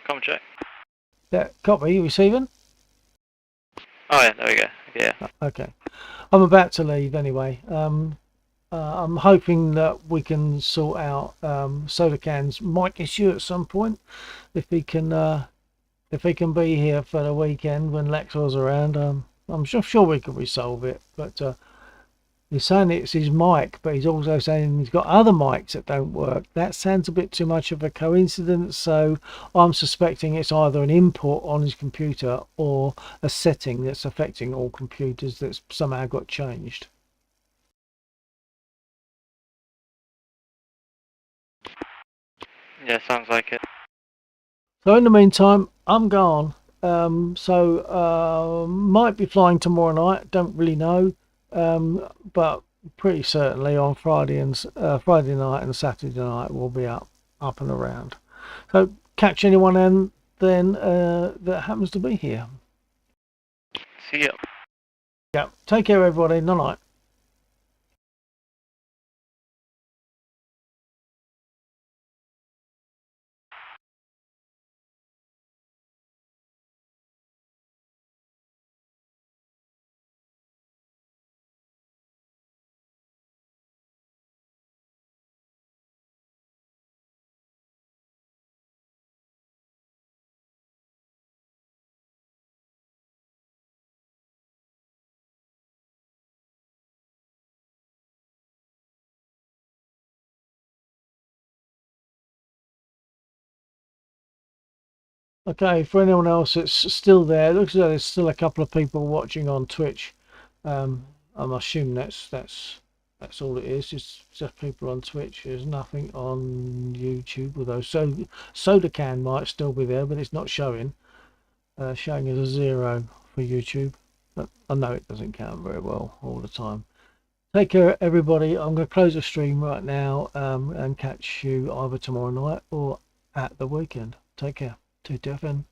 Com check. Yeah, copy. You receiving? Oh yeah, there we go. Yeah. Okay. I'm about to leave anyway. I'm hoping that we can sort out Soda Can's mic issue at some point. If he can be here for the weekend when Lexor's around, I'm sure we can resolve it. But he's saying it's his mic, but he's also saying he's got other mics that don't work. That sounds a bit too much of a coincidence, so I'm suspecting it's either an input on his computer or a setting that's affecting all computers that's somehow got changed. Yeah, sounds like it. So in the meantime, I'm gone. Might be flying tomorrow night. Don't really know, but pretty certainly on Friday night and Saturday night we'll be up and around. So catch anyone and then that happens to be here. See ya. Yeah. Take care, everybody. Night night. Okay, for anyone else that's still there, it looks like there's still a couple of people watching on Twitch. I'm assuming that's all it is. It's just people on Twitch. There's nothing on YouTube, although Soda Can might still be there, but it's not showing. Showing as a 0 for YouTube. But I know it doesn't count very well all the time. Take care, everybody. I'm going to close the stream right now and catch you either tomorrow night or at the weekend. Take care. 2 to FN.